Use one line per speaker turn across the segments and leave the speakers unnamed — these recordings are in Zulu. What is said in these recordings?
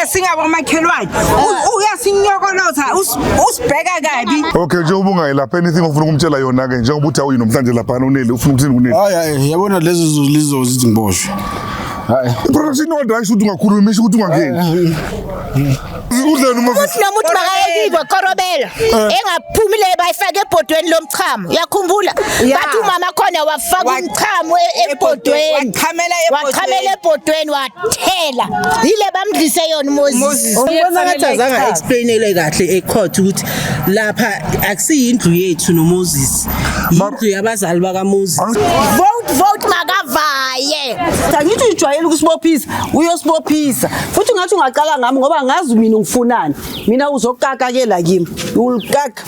singabomakhelwane uyasinyokolotha usibheka kabi.
Okay njengoba ungayilapha anything ofuna ukumtshela yona ke njengoba uthi awuyi namhlanje lapha uNeli ufuna ukuthini kuNeli?
Hayi yabona lezo lizo zithi ngiboshwe. Hayi
production order ayisho ukuthi ungakhuluma isho ukuthi ungangeni. Udleni Moses.
Uthi nomuntu makayibo Korobela engaphumile bayifaka ebhodweni lomchamo. Uyakhumbula? Bathi umama khona wafaka umchamo ebhodweni. Wachamela ebhodweni wathela. Yile bamdlise yona Moses.
Ubona ngathi azange explainele kahle ecourt ukuthi lapha akusiyindlu yethu noMoses. Indlu yabazali baka Moses.
Vote makavaye.
Angithi ujwayele ukusibophisa uyosibophisa futhi ungathi ungaqala ngami ngoba ngazi mina ngifunani mina uzokaka ke la kimi ulkaka.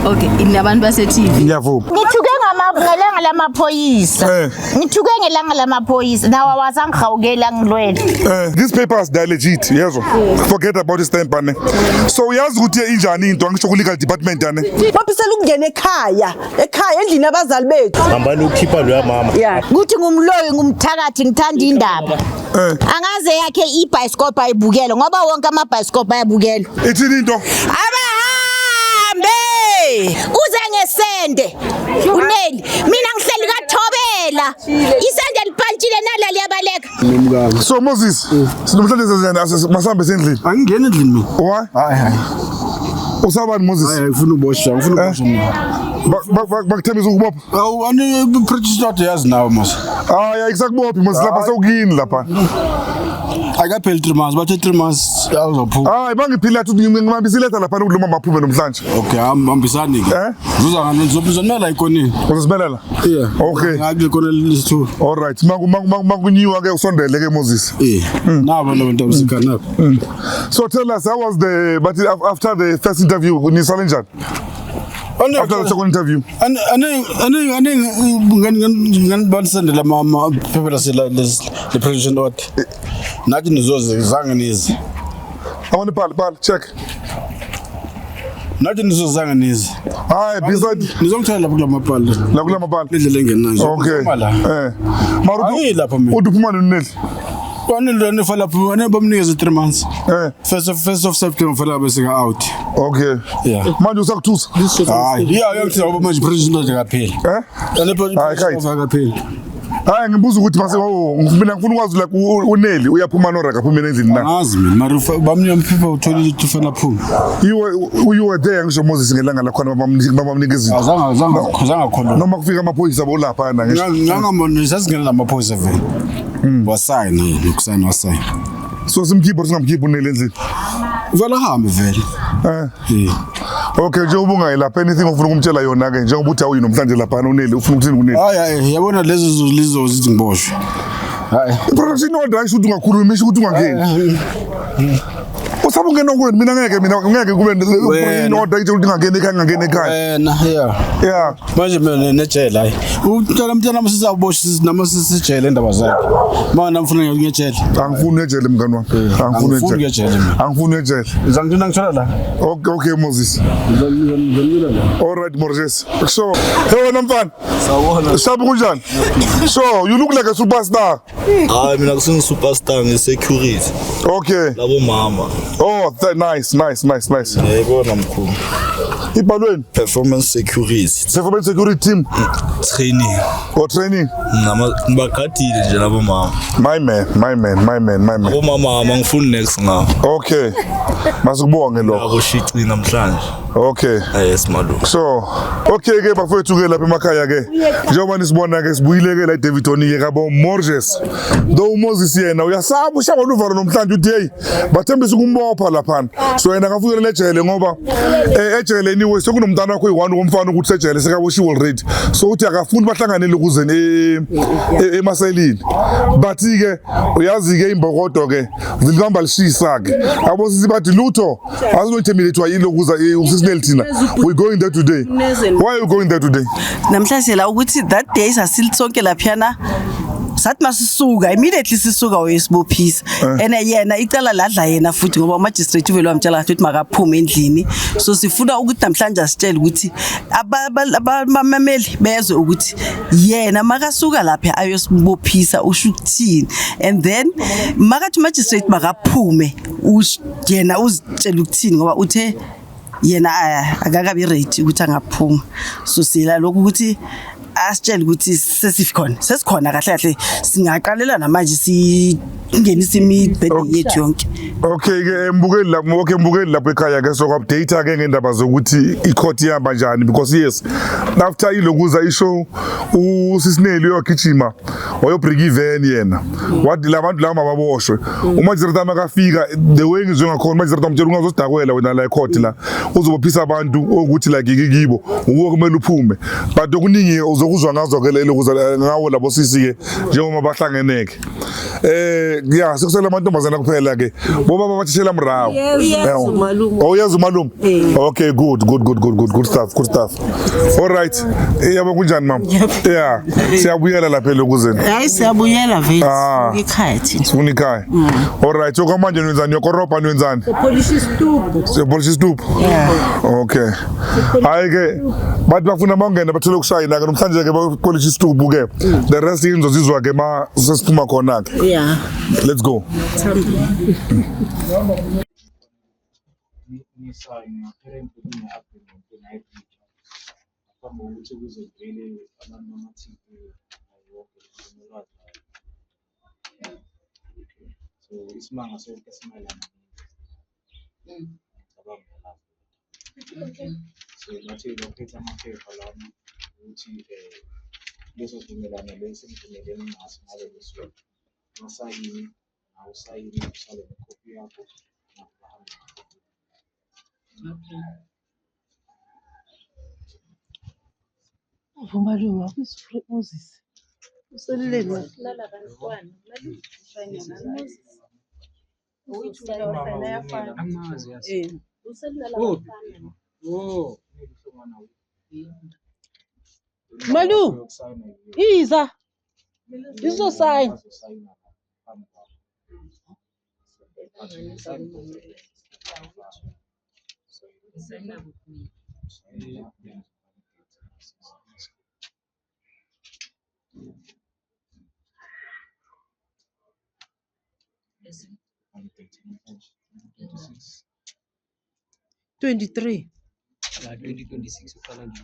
Okay inabantu base TV
ngiyavuma
Ngithuke ngelanga lamaphoyisa. Ngithuke ngelanga lamaphoyisa nawa wazangihawukela ngilwele.
These papers they are legit yezwa. Forget about this time bane. So uyazi ukuthi injani into angisho ku legal department yane.
Baphisela ukungena ekhaya endlini abazali bethu.
hambani ukhipha lo mama.
Kuthi ngumloyi ngumthakathi ngithanda indaba. Angaze yakhe iBioscope ayibukele ngoba wonke amaBioscope ayabukela.
Ithini into?
Abahambe
Uze ngesende. Uneli mina ngihleli kaThobela. Isende liphantshile nalali yabaleka.
So Moses sinomhlanje masambe sendlini.
Angingena endlini mina.
Why?
Hayi.
Usabani Moses?
Hayi ngifuna uboshwa mina.
Bakuthembisa ukubopha.
Awu ani producer not yazi nawe mos.
Ya exactly Moses lapha sewukini lapha.
Akaphela 3 months bathe 3 months awuzophuma.
Hayi bangiphila ukuthi ngimabisiletha lapha kuloma maphume namhlanje.
Okay hambisani ke. Uza ngani ngizobuzonela ikonini.
Uzosibelela?
Yeah.
Okay.
Ngakule kona lesi
All right. Makunyiwa ke usondele ke Moses.
Nabo labantu abasikana.
So tell us how was after the first interview nisale njani? After the second interview.
Nganibalisendela mama phepela sela le production order. Nathi nizoze zange nize.
Awona pal check.
Nathi nizozange nize.
Hayi bizodi
nizongithola lapha kulamapala.
La kulamapala.
Indlela engenayo.
Okay.
Maru lapha mina.
Uduphuma noNeli.
Kwanele nifala lapha bamnikeza 3 months. First of September fala bese ka out.
Okay.
Yeah.
Manje usakuthusa.
Hayi. Yeah, yakuthi ngoba manje president akapheli. Akapheli.
Hayi ngibuza ukuthi mase mina ngifuna ukwazi like uNeli uyaphuma noRaka aphuma endlini na.
Angazi mina mara bamnyama people utholile ukuthi ufana phuma.
You were there ngisho Moses ngelanga la khona bamnikeza.
Azange khona.
Noma kufika amaphoyisa bolapha na ngisho.
Ngangambona sasingena namaphoyisa vele. Wasayina nokusayina wasayina.
So simkhipho singamkhipho uNeli endlini.
Uvela hambe vele.
Okay njengoba ungayilapha anything ofuna ukumtshela yona ke njengoba uthi awuyi namhlanje lapha uNeli ufuna ukuthini kuNeli?
Hayi yabona lezo lizo zithi ngiboshwe. Hayi
production order ayisho ukuthi ungakhuluma isho ukuthi ungangeni. Usaba ungena kwenu mina ngeke kube order ithi ungangena ekhaya. Yeah.
Manje mina nejele hayi. Umntana masisaboshwe namasisijele indaba zakhe. Mana ngifuna ngiyejele.
Angifuni ejele mngani wami. Angifuni ejele. Angifuni ejele.
Ngizangithola ngithola la.
Okay Moses. All right Moses. So, hey mfana.
Sawona.
Sabu kunjani? So, you look like a superstar.
Hayi mina kusingi superstar nge-security.
Okay.
Labo mama.
Oh, nice.
Yebo mkhulu.
Ibhalweni
Performance security team.
Training. Training.
Ngibagadile nje labo mama.
My man.
Labo mama ngifuna next ngawo.
Okay. Masukubonge lokho.
Akushici namhlanje.
Okay.
Yes malume.
So, okay ke bafethu ke lapha emakhaya ke. Njengoba nisibona ke sibuyile ke la David Onike kabo Morges. Do Moses yena uyasaba ushaka oluvalo namhlanje uthi hey bathembisa ukumbopha lapha. So yena akafuyele ejele ngoba ejele anyway sekunomntana wakho oyi1 komfana ukuthi ejele sekaboshiwe already. So uthi akafuni bahlanganele ukuzeni emaselini. Bathi ke uyazi ke imbokodo ke zilihamba lishisa ke. Abosisi bathi lutho asinothemilethwa yilo ukuza we're going there today. Why are you going there today?
Namhlanje la ukuthi that day sasilitsonke laphiyana sathi masisuka immediately sisuka uyesibophisa and yena icala ladla yena futhi ngoba magistrate uvelo wamtshela ukuthi makaphume endlini so sifuna ukuthi namhlanje asitshele ukuthi abamameli bezwe ukuthi yena makasuka lapha ayosibophisa usho ukuthini and then makathi magistrate makaphume yena uzitshela ukuthini ngoba uthe yena akakabi ready ukuthi angaphuma so sila lokhu ukuthi asitshela ukuthi sesikhona kahle kahle singaqalela namanje singenisa imibhede yethu yonke.
Okay ke embukeli lapho ekhaya ke so update ke ngendaba zokuthi icourt ihamba njani because yes after ilokuza ishow uSisineli uyogijima wayobreak even yena wathi labantu lama baboshwe uMajistrate amakafika the way ngizwe ngakhona uMajistrate amtshela ungazodakwela wena la ecourt la uzobophisa abantu ukuthi like kikibo kumele uphume but okuningi uzokuzwa ngazo ke lelo kuza ngawo labo sisi ke njengoba bahlangeneke yeah sikusela amantombazana kuphela ke boba babathishela mrawo yazi umalume okay good stuff all right yabo kunjani mama yeah siyabuyela lapha lokuzeni
hayi siyabuyela vele ekhaya thina
sifuna ekhaya all right so manje nenzani yokoropa nenzani police stop okay hayi ke bathi bafuna bangena bathole ukushayina ke namhlanje ke police stop ke the rest inzozizwa ke ma sesiphuma khona ke
yeah
let's go
isimanga sonke simayelana so nathi lokhetha amaphepha lana ukuthi leso sivumelano lesimvumelene naso ngabe leso masayini awusayini usale nekopi yakho
uvumalume akusifre Moses uselele lala bantwana Malu iza izosayina $23
2026 ukhala nje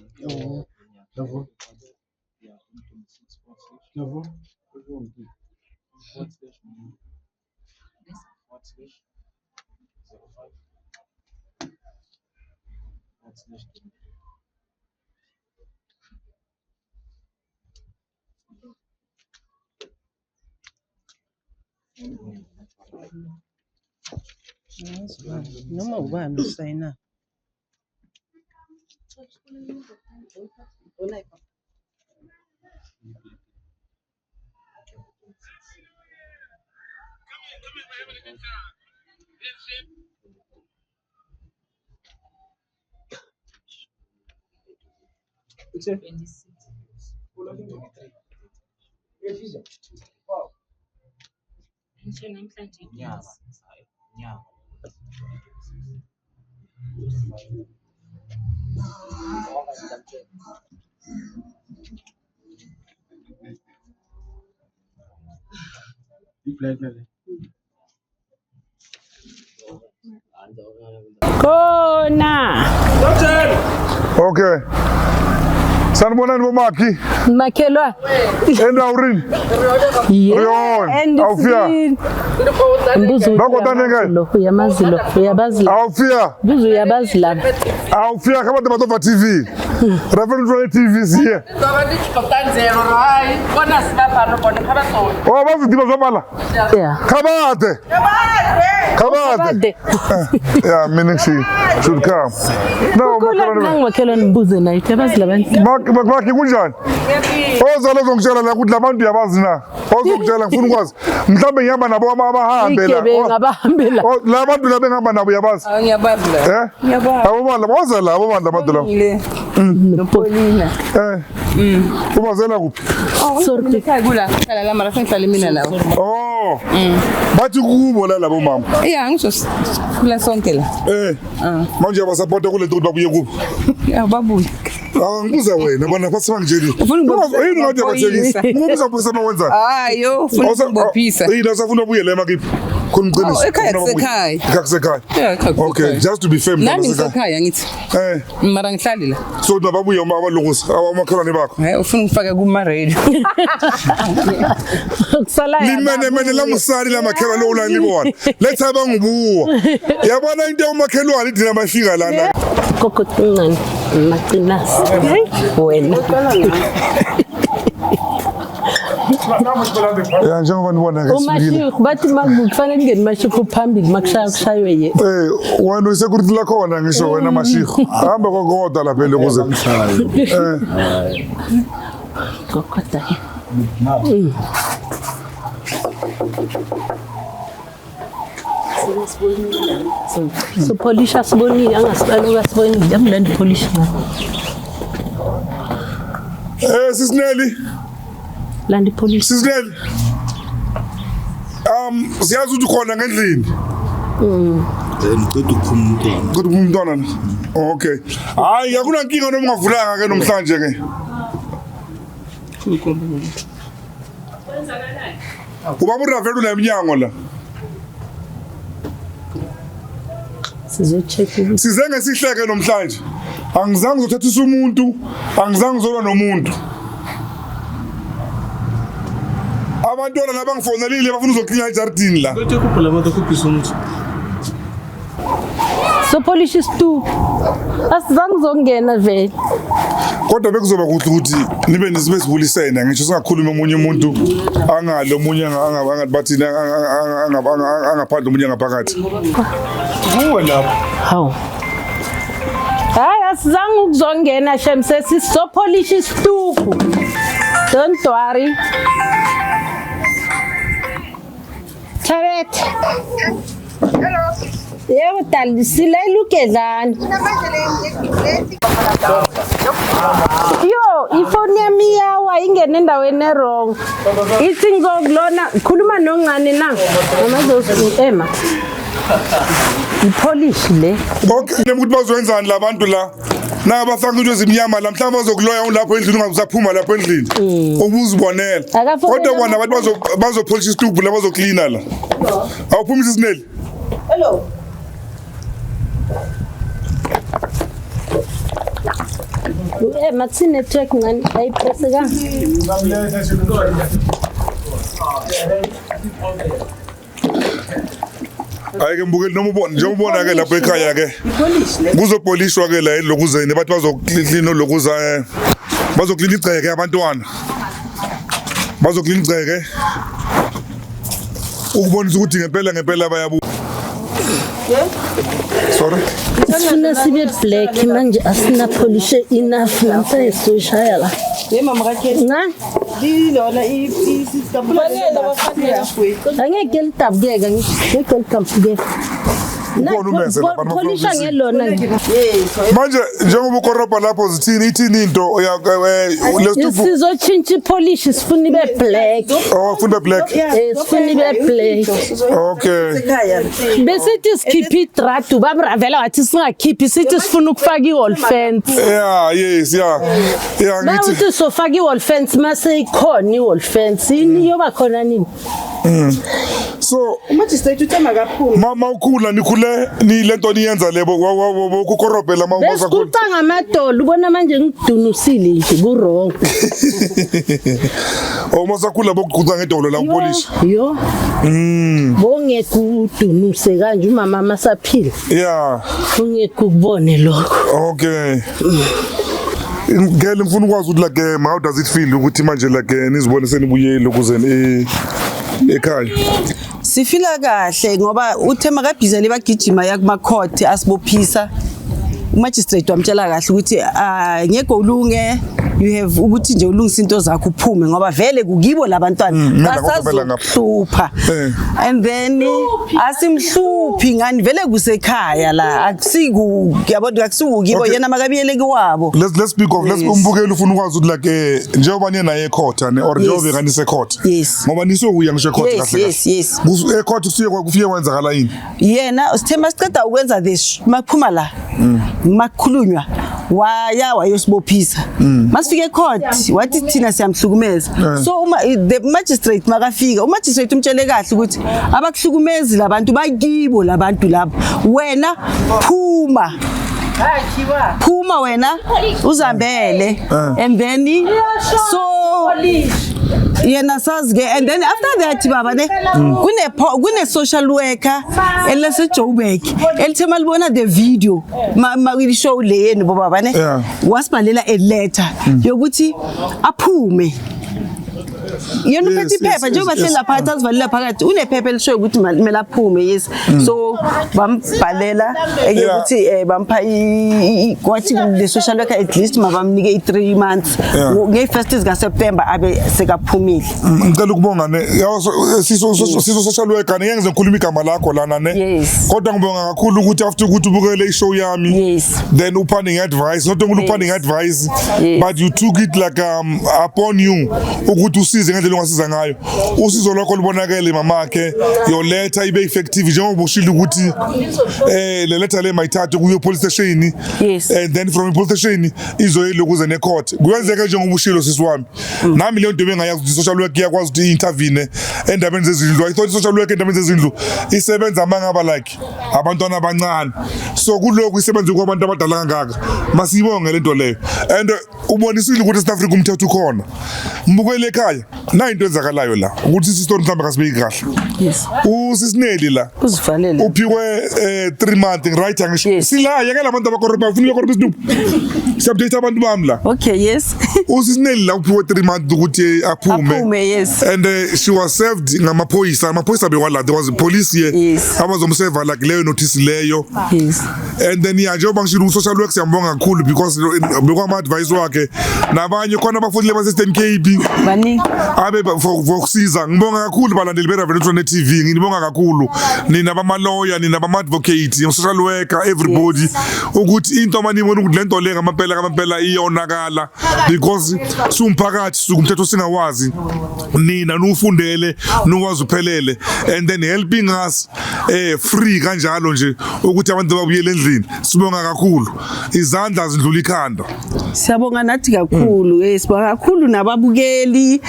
noma ubani usayina
Kona.
okay sanibonani bomaki
Makhelwa.
endawurini awufia
Mbuzo uyamazilo uyabazila
awufia
buzo uyabazi laba
awufia kama Matova TV Reverend TV siye oh bazidiba zomala kabade yeah meaning she should come no
makhelwa mbuzo nayo yabazi labantu
makhi kunjani ozalo zongitshela la ukuthi labantu yabazi na ozongitshela ngifuna ukwazi mhlambe ngihamba nabo abahambe la
ngabahambela
labantu la bengihamba nabo yabazi
ngiyabazi la
abobala baza la abobala abantu la
nopolina
Umazela kuphi?
sorry
kula hlala la mara sengihlala mina lawo
Oh. Bathi kubo la labo mama.
yeah ngisho kula sonke la
Manje abasupporta kule nto ukuthi babuye kubo.
yeah babuye
Ngibuza wena bona basibangijeli. Yini ngathi abathekisa? Ngokuza phisa mawenza.
hayo ufuna ukubophisa
Yini asafuna ubuye la emakipi? Khona uqinisa.
ekhaya kusekhaya.
Ekusekhaya.
Yeah, ekhaya
Okay, just to be fair
nami
mntwana.
ngisekhaya ngithi mara ngihlali la
So nababuye abalokusa amakhelwane bakho.
ufuna ukufaka kuma radio
kusala
Limene la musari la makhelwane ulani libona. Letha bangubuwa. Yabona into umakhelwane idina mafika lana.
koko ncane maqinasi wena
Ya njengoba nibona ke sibili.
umashiko bathi kufanele ngene mashiko phambili makushaywe ye
Wena security la khona ngisho wena mashiko. Hamba kokoda lapha ukuze.
kokoda so polish asiboni angasibalo kasiboni yamlanda polish
Sisineli.
landi polish
Sisineli. Siyazi ukuthi khona ngendlini.
Ngicela ukuphuma
Kodwa umntwana la. Okay. Hayi akuna nkinga noma ungavulanga ke namhlanje ke. Ubaba uRavelo unemnyango la.
sizocheck
Size ngesihleke namhlanje. Angizange ngizothathisa umuntu, angizange ngizolwa nomuntu. Abantwana labangifonelile bafuna uzoklina ejardini la.
so polish stu asizange zongena vele
Kodwa bekuzoba kuhle ukuthi nibe nisibulisene ngisho singakhuluma omunye umuntu angalo omunye angathi bathi angaphandle omunye ngaphakathi. Kuwe lapho.
hawu hayi asizange ukuzongena shem so polish istuku don't worry Tabet yebo dali silela ugedlana yo ifoni yami yawa ingene endaweni wrong ithi ngizokulona khuluma nongane na noma ema ipolish le
Okay ukuthi bazowenzani labantu la na bafaka into ezimnyama la mhlawumbe bazokuloya ulapho endlini ungazaphuma lapho endlini ubuzibonela kodwa bona abantu bazopolish istubu la bazoklina la awuphumisa isineli.
Hello.
Matsi network ngani ayipresse ka
Ayike mbukeli noma ubona njengobona ke lapha ekhaya ke kuzopolishwa ke la lokuzeni bathi bazoklina lokuza bazoklina igceke abantwana bazoklina igceke ukubonisa ukuthi ngempela bayabu. Sorry.
sifuna sibe black manje asina polish enough namhlanje soshaya la
Mama kakhe
nga
lilona isiskabula
angeke litabukeka ngeke litabukeka
Ukhona umenze lapha
polisha ngelona
manje njengoba ukorobha lapho zithini ithini into lestubu
sizotshintsha polish sifuna ibe black
funda black
sifuna ibe black
okay
besithi sikhiphe idradu babravela wathi singakhiphi sithi sifuna ukufaka i-wall fence
yes ngithi
bawuthi sofaka i-wall fence mase ikhona i-wall fence ini yoba khona nini
so
magistrate uthema kakhulu
mama ukhula nikhule ni lento niyenza lebo kukorobhela mama
besiquca ngamadolo ubona manje ngidunusile nje ku-wrong
masakhula bokuquca ngedolo la upolish
yo bongeke udunuse kanje umama masaphila ungeke ukubone lokho
okay ngeke ngifuna ukwazi ukuthi like how does it feel ukuthi manje like nizibone senibuyele ukuzeni ekhaya
sifila kahle ngoba uthema kabhizeli bagijima yakumakhoti asibophisa magistrate wamtshela kahle ukuthi ngeke ulunge you have ukuthi nje ulungisa into zakho uphume ngoba vele kukibo labantwana basazohlupha and then asimhluphi ngani vele kusekhaya la akusiku yabona akusukibo yena makabiyeleki wabo.
Let's speak of let's umbukela ufuna ukwazi ukuthi like njengoba niye naye ecourt or njengoba kanise court ngoba nisokuya ngisho court kahle
yes
ecourt kufike kwenzakala yini
yena sithemba siceda ukwenza this maphuma la makhulunywa wayosibophisa masifike ecourt wathi thina siyamhlukumeza so uma the magistrate makafika umagistrate umtshele kahle ukuthi abakuhlukumezi labantu bakibo labantu labo wena phuma wena uzambele and then so yena sazi ke and then after that baba ne kune social worker elase Joburg elithema libona the video ma show le yeni baba ne wasibhalela a letter yokuthi aphume yena uphethe iphepha njengoba hlela phakathi asivalela phakathi unephepha elishoyo ukuthi kumele aphume yes so bambhalela ukuthi bampha kwathi the social worker at least mabamnike 3 months nge1st ka September abe sekaphumile.
Ngicela ukubonga ne siso social worker ngiyenze ngikhuluma igama lakho lana ne kodwa ngibonga kakhulu ukuthi after ukuthi ubukele ishow yami then upanning advice not only upanning advice but you took it like upon you ukuthi usize ngendlela ongasiza ngayo usizo lokho libonakele mamakhe your letter ibe effective njengoba ushilo ukuthi le letter le mayithatha kuyo police station and then from police station izoyile ukuze ne court kuyenzeka njengoba ushilo sisiwami nami le nto bengayazi ukuthi social worker iyakwazi ukuthi intervene endabeni zezindlu I thought social worker endabeni zezindlu isebenza mangaba like abantwana abancane so kuloko isebenza kwabantu abadala kangaka masibonge lento leyo and ubonisile ukuthi South Africa umthetho ukhona mbukele ekhaya na into enzakalayo la ukuthi isistory mhlawumbe kasibeki kahle usisineli la
uzivalele
uphikwe 3 months right angisho sila yakela abantu abakorrupt ufuna ukorrupt isidubu subject abantu bami la usisineli la uphikwe 3 months ukuthi aphume and she was served ngamaphoyisa bewala there was a police here abazomserve like leyo notice leyo and then njengoba ngishilo social work siyambonga kakhulu because bekwama advice wakhe nabanye khona abafundile base 10KB
bani
abe vokusiza ngibonga kakhulu balandeli beRavenetron TV ngibonga kakhulu nina bama lawyer nina bama advocate social worker everybody ukuthi into manibona ukuthi lento le ngamampela iyonakala because sumphakathi sukumthetho singawazi nina nufundele nokwazi uphelele and then helping us free kanjalo nje ukuthi abantu babuyele endlini sibonga kakhulu izandla zindlula ikhanda
siyabonga nathi kakhulu sibonga kakhulu nababukeli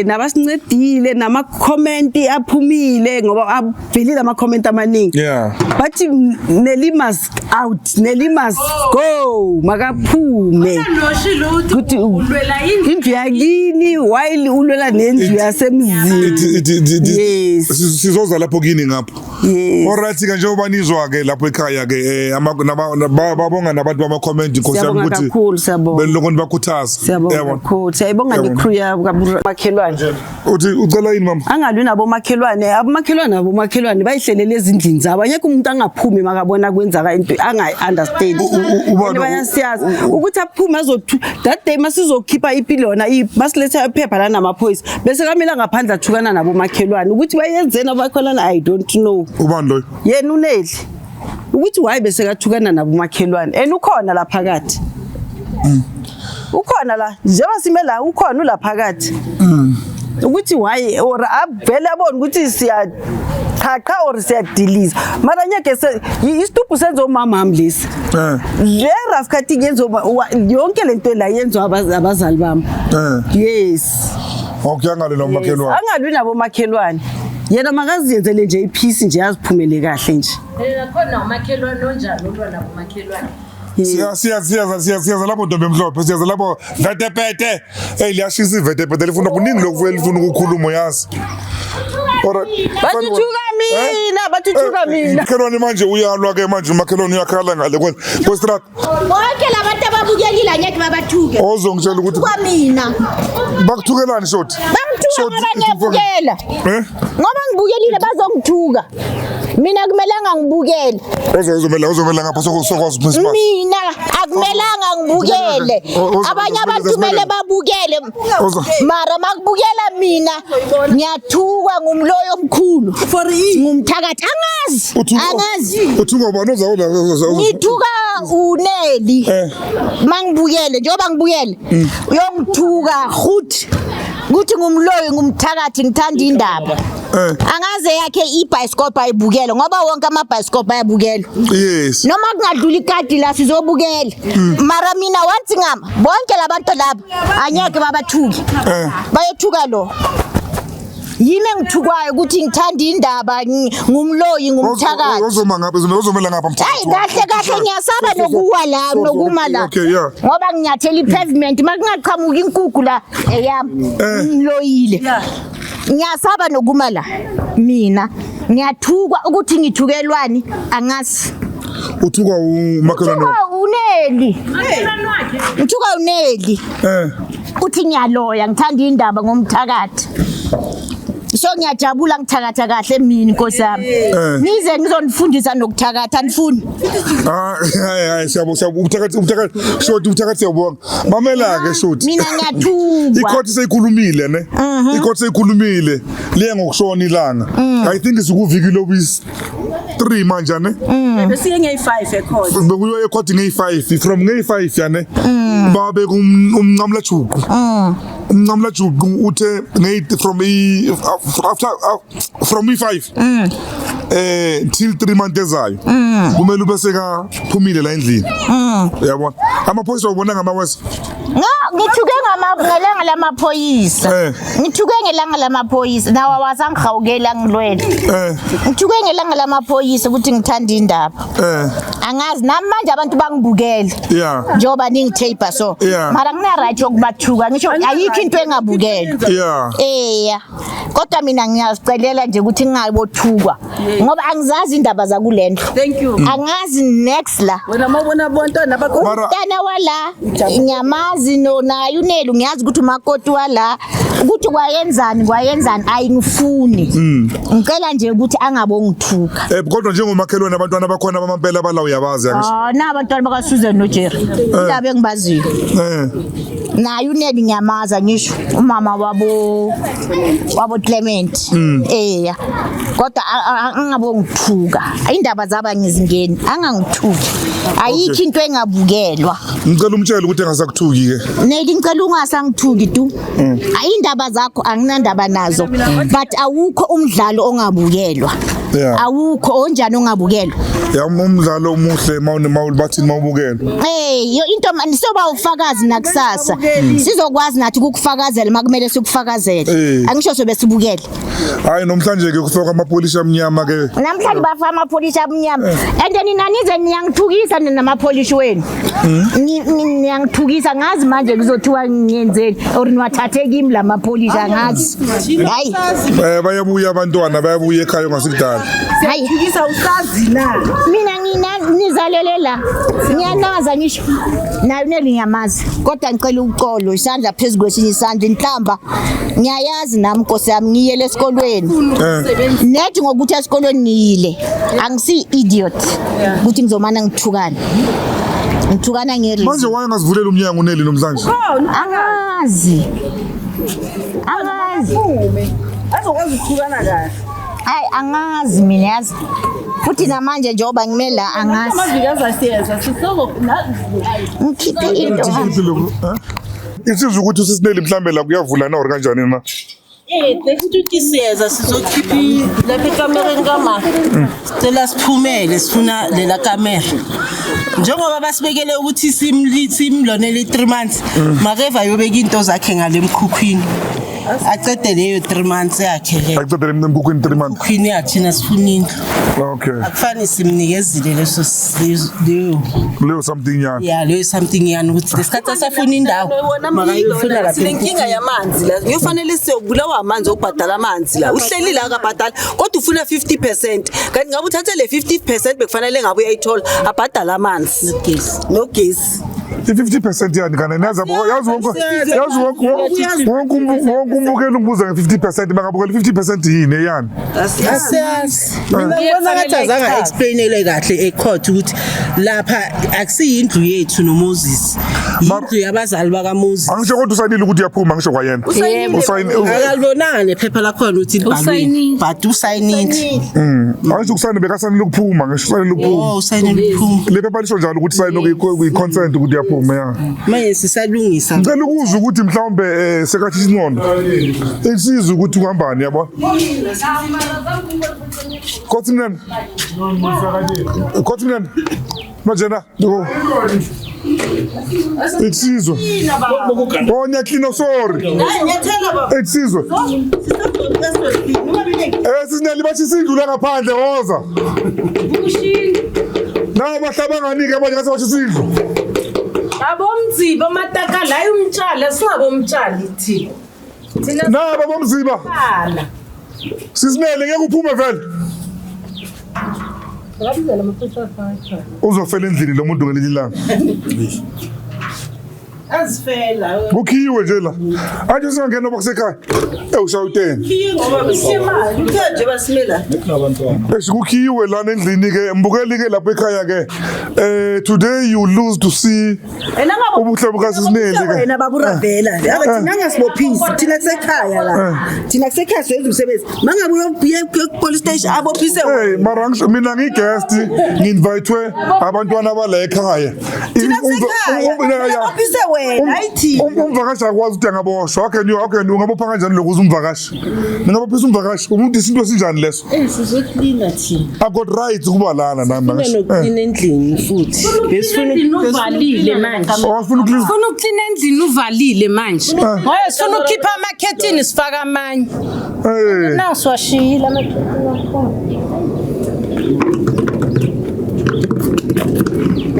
nabasincedile nama comment aphumile ngoba avelile ama comment amaningi but Nelly must out Nelly must go makaphume ukuthi ulwela indlu yakini while ulwela nendlu yasemzini
sizoza lapho kini ngapho alright ke njengoba nizwa ke lapho ekhaya ke babonga nabantu bama comment inkosi yami ukuthi belokho nibakhuthaza
siyabonga necrew yamakhelwane
uthi ucela yini mama
angalwi nabo makhelwane bayihlelele ezindlini zabo anyeke umuntu angaphumi makabona kwenzaka into anga-understand bayasiyazi ukuthi aphume that day masizokhipha ipilona masiletha iphepha lana namaphoyisa bese kamila ngaphandle athukana nabo makhelwane ukuthi bayenzena bakholana I don't know
ubani loyo
yena uneli ukuthi why bese kathukana nabo makhelwane ukhona la phakathi ukhona la njengoba simela ukhona ula phakathi ukuthi why or avele abona ukuthi siyachacha or siyadiliza mara nyeke isituphu senzo mama amlisi le rafkati yenzo yonke lento la yenzo abazali bami yes
okay angale nomakhelwane
angalwi nabo makhelwane yena makaziyenzele nje ipeace nje aziphumele kahle nje
khona umakhelwane onjani ulwa nabo makhelwane
siyaza lapho ntombi emhlophe siyaza lapho vetepete liyashisa ivetepete lifuna kuningi lokuvela lifuna ukukhuluma yazi
bathuka mina
makhelwane manje uyalwa ke manje umakhelwane uyakhala ngale kwestrat
bonke labantu ababukelile anyeke babathuke
ozongitshela ukuthi
kwamina
bakuthukelani shoti
bangithuka ngoba ngiyabukela ngoba ngibukelile bazongithuka mina kumelanga ngibukele
uzomela ngapha sokwazi principal
mina akumelanga ngibukele abanye abantu kumele babukele mara makubukela mina ngiyathuka ngumloyo omkhulu ngumthakathi angazi
uthuka bani
ngithuka uneli mangibukele njengoba ngibukele uyongithuka ukuthi ngumloyi ngumthakathi ngithanda indaba angaze yakhe ibhayisikopha ayibukele ngoba wonke amabhayisikopha ayabukela
yes
noma kungadlula ikadi la sizobukela mara mina wathi ngama bonke labantu laba anyeke babathuki bayethuka lo yimi ngithukwayo ukuthi ngithanda indaba ngumloyi ngumthakathi
uzomela ngapha
mthakathi kahle ngiyasaba nokuwa la nokuma la ngoba nginyathela ipavement makungaqhamuka inkukhu la eyami ngiloyile ngiyasaba nokuma la mina ngiyathukwa ukuthi ngithukelwani angazi
uthuka umakhelwane
uneli ngithuka uneli uthi ngiyaloya ngithanda indaba ngomthakathi so ngiyajabula ngithakatha kahle mina Nkosi yami nize ngizonifundisa nokuthakatha anifuni
hayi siyabonga uthakathi siyabonga mamela ke shoti
mina ngiyathuka
ikhothi seyikhulumile ne ikhothi seyikhulumile liye ngokushona ilanga I think isikuvikile obisi 3 manje ne
bese ngeyi5 ekhothi
bekuyo ekhothi ngeyi5 from ngeyi5 yane babe umncamla juqu umncamla juqu uthe from e5 till 3 months ezayo kumele ubese ka phumile la endlini uyabona amaphoyisa ubona ngamawesa
ngithuke ngelanga lamaphoyisa ngithuke ngelanga lamaphoyisa nawa wasangihawukela ngilwele ngithuke ngelanga lamaphoyisa ukuthi ngithanda indaba angazi nami manje abantu bangibukele njoba ningitape so mara ngina right yokubathuka ngisho ayikho into engabukele kodwa mina ngiyazicelela nje ukuthi ngingabothukwa ngoba angizazi indaba zakulento
thank you
angazi next la
wena mabona bontwana
bakutana wala nyamazi no naye uneli ngiyazi ukuthi umakoti wala ukuthi kwayenzani ayingifuni ngicela nje ukuthi angabongithuka
kodwa njengomakhelwane abantwana bakhona bamampela bala uyabazi yakusho
na abantwana baka Susan no Jerry indaba engibaziyo naye uneli nyamaza ngisho umama wabo Clement kodwa angabongithuka indaba zaba ngizingeni angangithuki ayikho into engabukelwa
ngicela umtshela ukuthi engasakuthuki ke
neli ngicela ungasangithuki tu ayindaba zakho anginandaba nazo but awukho umdlalo ongabukelwa awukho onjani ongabukelwa
umdlalo omuhle bathi mawubukela
yo into nisoba ufakazi nakusasa sizokwazi nathi ukukufakazela makumele sikufakazele angisho sobe sibukele
hayi namhlanje ke kufaka amapolishi amnyama ke
namhlanje bafaka amapolishi amnyama and nina nize niyangithukisa namapolishi wenu niyangithukisa ngazi manje kuzothiwa ngiyenzeni or niwathathe kimi lamapolishi angazi hayi
bayabuya abantwana bayabuya ekhaya ngasikudala
hayi
thukisa usazi na
mina nizalelela ngiyanaza ngisho nayo neliyamazi kodwa ngicela uqolo isandla phezulu kwesinye isandla inhlamba ngiyayazi nami Nkosi yami ngiyele esikolweni nethi ngokuthi esikolweni ngiyile angisi idiot ukuthi ngizomana ngithukana ngeri
manje wayengazivulela umnyango uneli nomhlanje
angazi
azokwazi ukuthukana kahle
hayi angazi mina yazi futhi namanje njengoba ngimela angazi
amavikaza siyenza sisoko
ngikhiphe into
isizwe ukuthi usisineli mhlambe la kuyavula na or kanjani na
futhi siyeza sizokhiphi lapha ekamereni kama sicela siphumele sifuna lela kamera njengoba basibekele ukuthi simlonele 3 months makeva yobeka into zakhe ngale mkhukhwini acede leyo 3 months yakhe ke
acede le mkhukhwini 3 months
mkhukhwini yathi nasifunini
okay
akufani simnikezile leso
leyo something yani
leyo something yani ukuthi lesikhathi asafuna indawo makayifuna lapha
lenkinga yamanzi la kuyofanele siyobulawa amanzi okubhadala amanzi la uhleli la akabhadala kodwa ufuna 50% kanti ngabe uthathe le 50% bekufanele ngabe uyayithola abhadala amanzi no gas
i-50% yani kana yazi wonke umbukeli ngibuza nge-50% makabukela 50% yini eyani
asiyazi mina ngibona ngathi azange explainele kahle ecourt ukuthi lapha akusiyindlu yethu noMoses indlu yabazali bakaMoses
angisho kodwa usayinile ukuthi uyaphuma ngisho kwayena
akalibonanga nephepha lakhona ukuthi libhalwe but usayinile
angisho kusayine bekasanele ukuphuma ngisho usayinile ukuphuma
usayinile ukuphuma
le phepha lisho njalo ukuthi sayine consent ukuthi uyaphuma ya
manje sisalungisa
ngicela ukuzwa ukuthi mhlawumbe sekathi isingqondo esizwe ukuthi uhambani yabo Kotimnen Majena Eksizwe Onya kino sorry Eksizwe Sizineli bathi sindlula ngaphandle woza Na bahlaba nganike abanye ngase bathi sindlu
Abomziba mataka la umtshali singabomtshali thina
Na babomziba Sizineli ngeke uphume vele uzofela endlini lo muntu ngelinye ilanga
azifela
ukhiwe nje la anje singangena oba kusekhaya ushawuteni
khiye ngoba besimali nje basimela
ukhiwe lana endlini ke mbukeli ke lapha ekhaya ke today you lose to see ubuhle bukaSisineli ke
wena baburavela thina ngasibophisi thina kusekhaya la thina kusekhaya senza umsebenzi mangabe uyobuye ku-police station abophise
mara mina ngi-guest ngi-invitwe abantwana abala ekhaya umvakashi akwazi ukuthi angaboshwa ungabopha kanjani lokuze umvakashi ningabophisa umvakashi umuntu isinto esinjani leso
sizoklina thina
I've got rights ukuba lana nami
nokuklina endlini futhi
besifuna uvalile manje
ufuna
uklina endlini uvalile manje ngoba sifuna ukhipha amakhethini sifaka amanye naso washiyile amakhethini akhona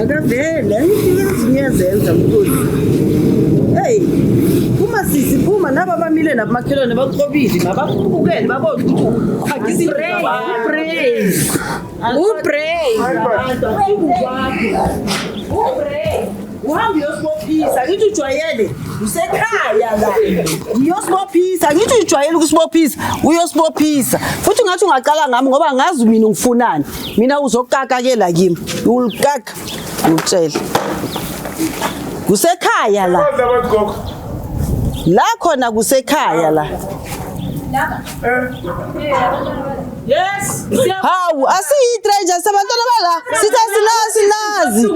akavele ngiyazenza mkhulu hey uma sisiphuma naba bamile nabamakhelwane baqobile mabakubukele babone ukuthi ukhagisa uhambe uyosibophisa ngithi ujwayele usekhaya la uyosibophisa ngithi ujwayele ukusibophisa uyosibophisa futhi ungathi ungaqala ngami ngoba ngazi mina ngifunani mina uzokakakela kimi ulkaka utshela kusekhaya la khona kusekhaya la
yes
hawu asiyi-stranger sabantwana bala sithi silazi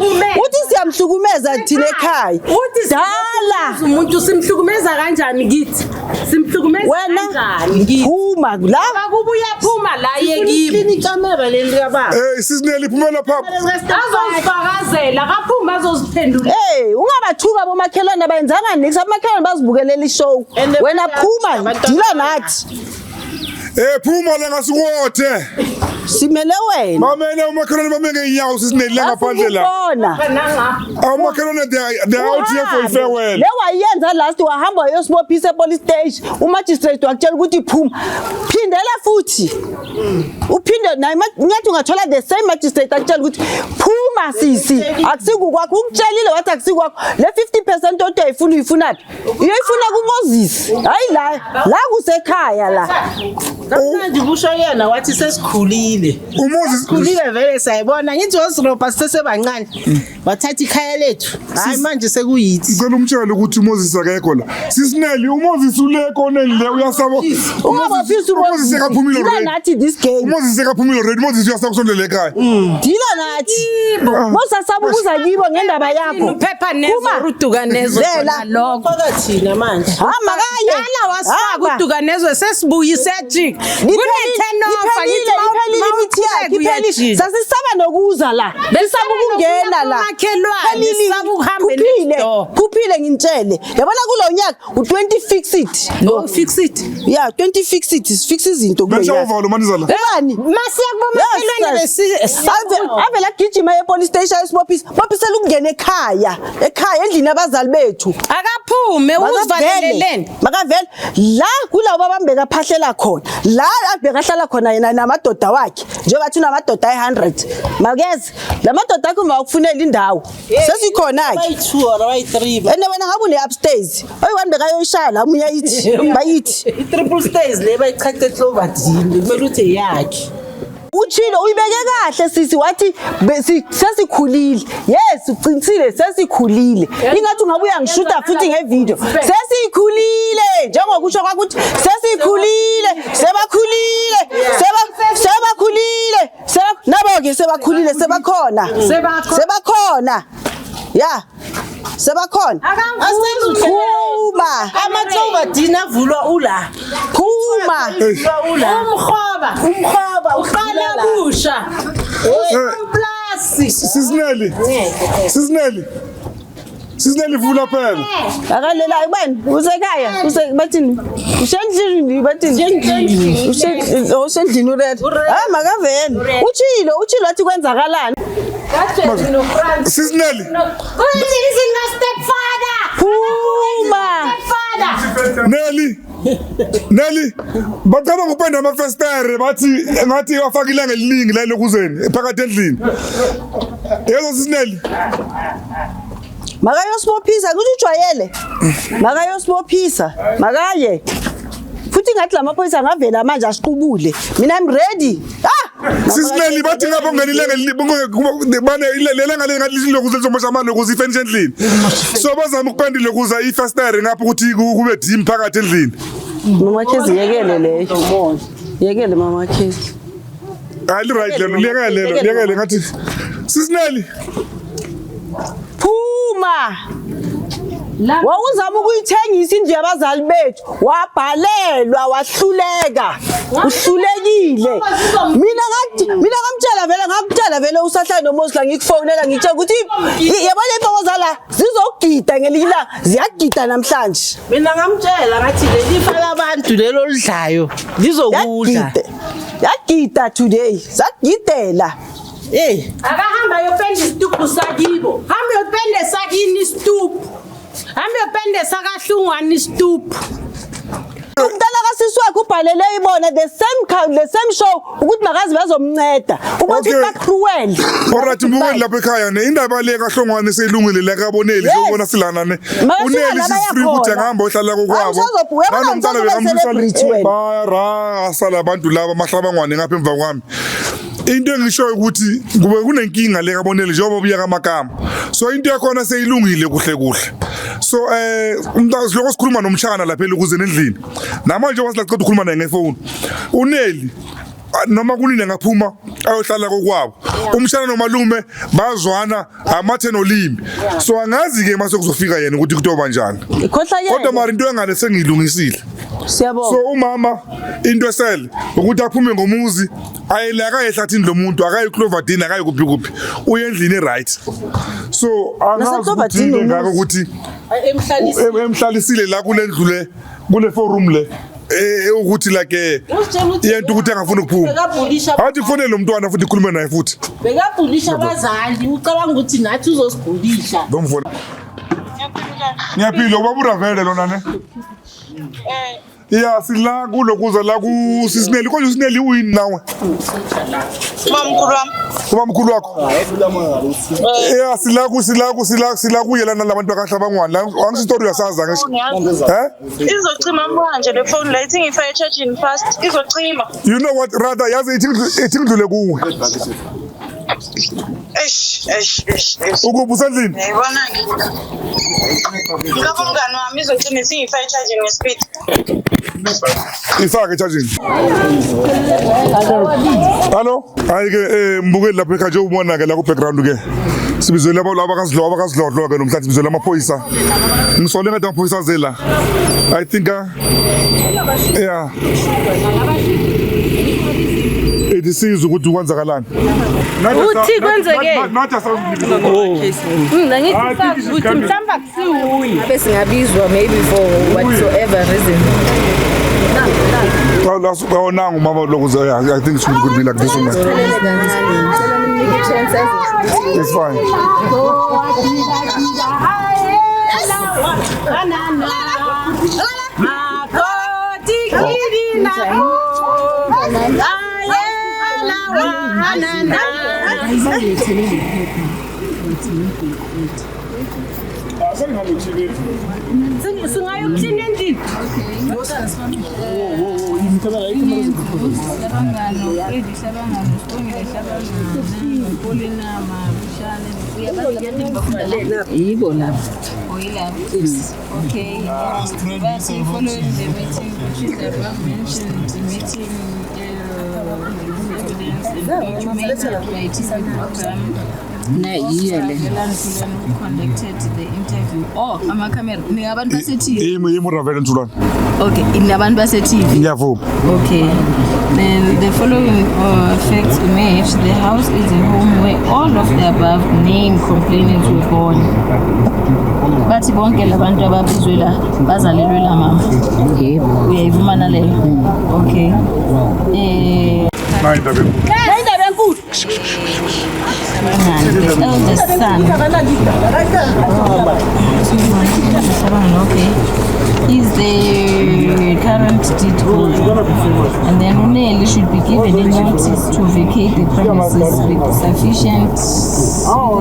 uthi siyamhlukumeza thina ekhaya dala
umuntu simhlukumeza kanjani kithi simhlukumeza kanjani kithi
phuma la
akubuya phuma la yekibo
ikamera leli kababa
Sisineli phuma lapha
azozifakazela kaphuma azoziphendula
ungabathuka bomakhelwane bayenzanga nix amakhelwane bazibukelela ishow wena phuma dila nathi
phuma la ngasuwothe
simele wena
mamene umakhelwane bamenge inyawo Sisineli la ngaphandle la umakhelwane they are out here for a farewell
le wayenza last wahamba uyosibophisa epolice station umagistrate wakutshela ukuthi phuma phindela futhi uphinde naye ngiyathi ungathola the same magistrate akutshela ukuthi phuma sisi akusikukwakho ukutshelile wathi akusikwakho le 50% othi ayifuna uyifunaphi uyoyifuna kuMoses hayi la kusekhaya la
manje kusho yena wathi sesikhulile
uMoses
khulile vele sayibona ngithi wosirobha sisesebancane wathatha ikhaya lethu hayi manje sekuyithi
ngicela umtshele ukuthi uMoses akekho la Sisineli uMoses ule koneni le uyasaba
ungabaphisa
uMoses sekaphumile already
nathi this game
uMoses sekaphumile already Moses uyasaba kusondela ekhaya
dila nathi mosasaba ukuza kibo ngendaba yakho
uphepha nezo uduka nezo lokho
thina manje
makayala wasifaka uduka nezo sesibuyise ejik
sasisaba nokuza la besaba ukungena la kuphile ngintshele yabona kulo nyaka u20 fix it
no fix it
yeah 20 fix it fix izinto kulo nyaka
beshavalo manizala
bani
masiyakubomakhelwane
avela gijima epolice station esibophisa bophisela ukungena ekhaya endlini abazali bethu
akaphume uzivaleleleni
makavele la kulabo babambeka phahlela khona la abhekahlala khona yena namadoda wakhe njengoba thina amadoda ayi100 makeze lamadoda akho makufunela indawo sesikhona ke
bayi2 or bayi3
ene wena ngabe ule upstairs oyi1 bekayoshaya la umunye yithi bayithi
i-triple stairs le bayichaqe Cloverdale kumele uthi yakhe
Uchilo uyibeke kahle sisi wathi sesikhulile yes uqinisile sesikhulile ingathi ungabuya ngishuta futhi ngevideo sesikhulile njengokusho kwakuthi sesikhulile sebakhulile sebakhulile nabo ke sebakhulile sebakhona ya sebakhona phuma
ama-Cloverdale avulwa ula
phuma
umkhoba uqala busha plasi
Sisineli vula phela
akalela ayibani usekhaya bathini usendlini bathini usendlini ureda hayi makavele uchilo athi kwenzakalani
Sisineli
phuma
Nelly bacaba ngupenda amafestere bathi ngathi wafakile ngeliningi la lokuzeni phakathi endlini yezo Sisineli
makayosibophisa kuthi ujwayele makayosibophisa makaye futhi ngathi lamaphoyisa ngavela manje asiqubule mina I'm ready
Sisineli bathi ngapha ngenilenge bane ilelenga lengathi lilokuze lizomashama lokuze ifenishe endlini so bazama ukupendile kuza ifestere ngapha ukuthi kube dim phakathi endlini
mama Khezi yekele mama Khezi
ali right lelo liyekele ngathi Sisineli
phuma wawuzama ukuyithengisa indlu yabazali bethu wabhalelwa wahluleka uhlulekile mina ngamtshela vele usahlala noMosla ngikufonela ngitshela ukuthi yabona impozala zizogida ngelila ziyagida namhlanje
mina ngamtshela ngathi lelifa labantu lelo lidlayo lizokudla
yagida today sagidela
akahamba yopenda isitupu sakibo hamba yopenda sakini isitupu hamba yopenda sakahlungwana isitupu
umntana kasisi wakhe ubhalele ibona the same show ukuthi makazi bazomnceda ukuthi bacruel
alright mbukeli lapha ekhaya ne indaba le kahlongwane seyilungile la kaboneli siyobona silana ne uneli sifree ukuthi angahamba ohlala kokwabo banomntana bekamhlisa bara asala abantu laba mahlabangwane ngapha emva kwami into engishoyo ukuthi kube kunenkinga le kaboneli njengoba buya kamakama so into yakhona seyilungile kuhle so umntana lokho sikhuluma nomshana lapha ukuze endlini namanje wasilaqeda ukukhuluma naye ngefoni uneli noma kunini ngaphuma ayohlala kokwabo umshana nomalume bazwana amathe nolimi so angazi ke mase kuzofika yena ukuthi kutoba njani kodwa mari into engane sengilungisile
siyabonga
so umama into esele ukuthi aphume ngomuzi ayelaka ehlathini lomuntu akayi Cloverdale akayi kuphi uye endlini right so angazi ukuthi ngakho ukuthi emhlalisile la kule ndlu le kule forum le ukuthi like yento ukuthi angafuni ukuphuma athi kufanele lo mntwana futhi ikhulume naye futhi
bekabhulisha abazali ucabanga ukuthi nathi uzosibhulisha
domfona ngiyaphila ubabura vele lona ne ya sila kulokuza la ku Sisineli konje Sisineli uyini nawe mkhulu wakho ya sila kuyelana labantu bakahlabangwana la angisistory yasaza ngisho
izocima manje le phone la ithi ngifake charging fast izocima
you know what rather yazi ithi ngidlule kuwe ukubusendlini
yayibona ke ngapha mngani wami izocima ithi ngifake charging ngespeed
ifake charging hello ayike mbukeli lapha ekhaya nje ubona ke la ku background ke sibizele abakazidlodlo ke nomhlanzi sibizele amaphoyisa ngisole ngathi amaphoyisa zela I think yeah edisiza ukuthi kwenzakalani
uthi kwenzeke nathi ngithi ukuthi mhlamba kusiwuyi bese ngabizwa maybe for whatsoever reason
nangu mama lokuze I think it should be like this one it's fine
Singayokuthina endlini.
Yibo lapha. Okay. But following the meeting, which is above mentioned, the meeting evidence and documented by TV program. Conducted the interview. Oh, camera. Ningabantu base-TV. Okay, inabantu base-TV.
Ngiyavuma.
Okay. Then the following facts emerge. The house is a home where all of the above named complainants were born. Bathi bonke labantu ababizwe la bazalelwe la mama. Yebo. Uyayivuma naleyo. Okay.
Nayindaba enkulu.
The eldest son. Okay. He's the current deed holder. And then Uneli should be given a notice to vacate the premises with sufficient time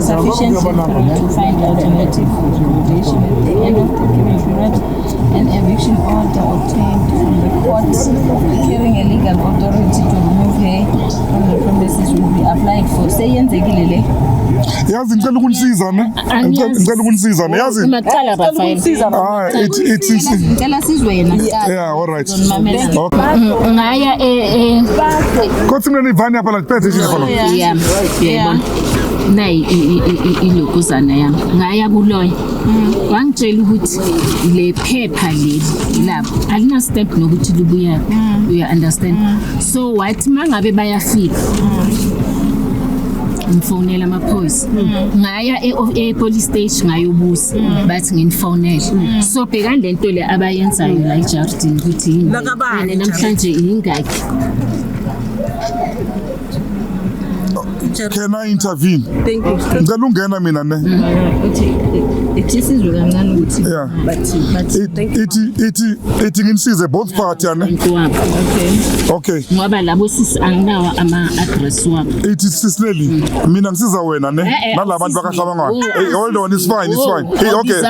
to find alternative accommodation at the end of the given period. An eviction order obtained from the court carrying a legal authority to remove her from the premises will be applied for. Seyenzekile.
Yazi ngicela ukunisiza ne. Ngicela ukunisiza ne yazi.
Macala bafayile. Ngicela sizwe yena.
Yeah, all right.
Ngaya
Kothi mina nivani apha la phethe nje lapha.
Yeah. Nayi ilokuzana yami ngaya kuloya wangitshela ukuthi le phepha leli lapho alina stamp nokuthi libuya you understand so wathi mangabe bayafika ngifonela amaphoyisa ngaya e-police station ngayobuza bathi nginifonela so bhekani lento le abayenzayo la eJardini ukuthi yini namhlanje ingakhi.
Can I intervene?
Thank you.
Ngicela ungena mina ne.
Isizwe kancane ukuthi
ithi nginisize both party ane. Okay.
Ngoba labo sisi anginawo ama-address wabo.
Ithi sisineli mina ngisiza wena ne nalabantu bakahlabangana. Hey, hold on, it's fine. Hey, okay.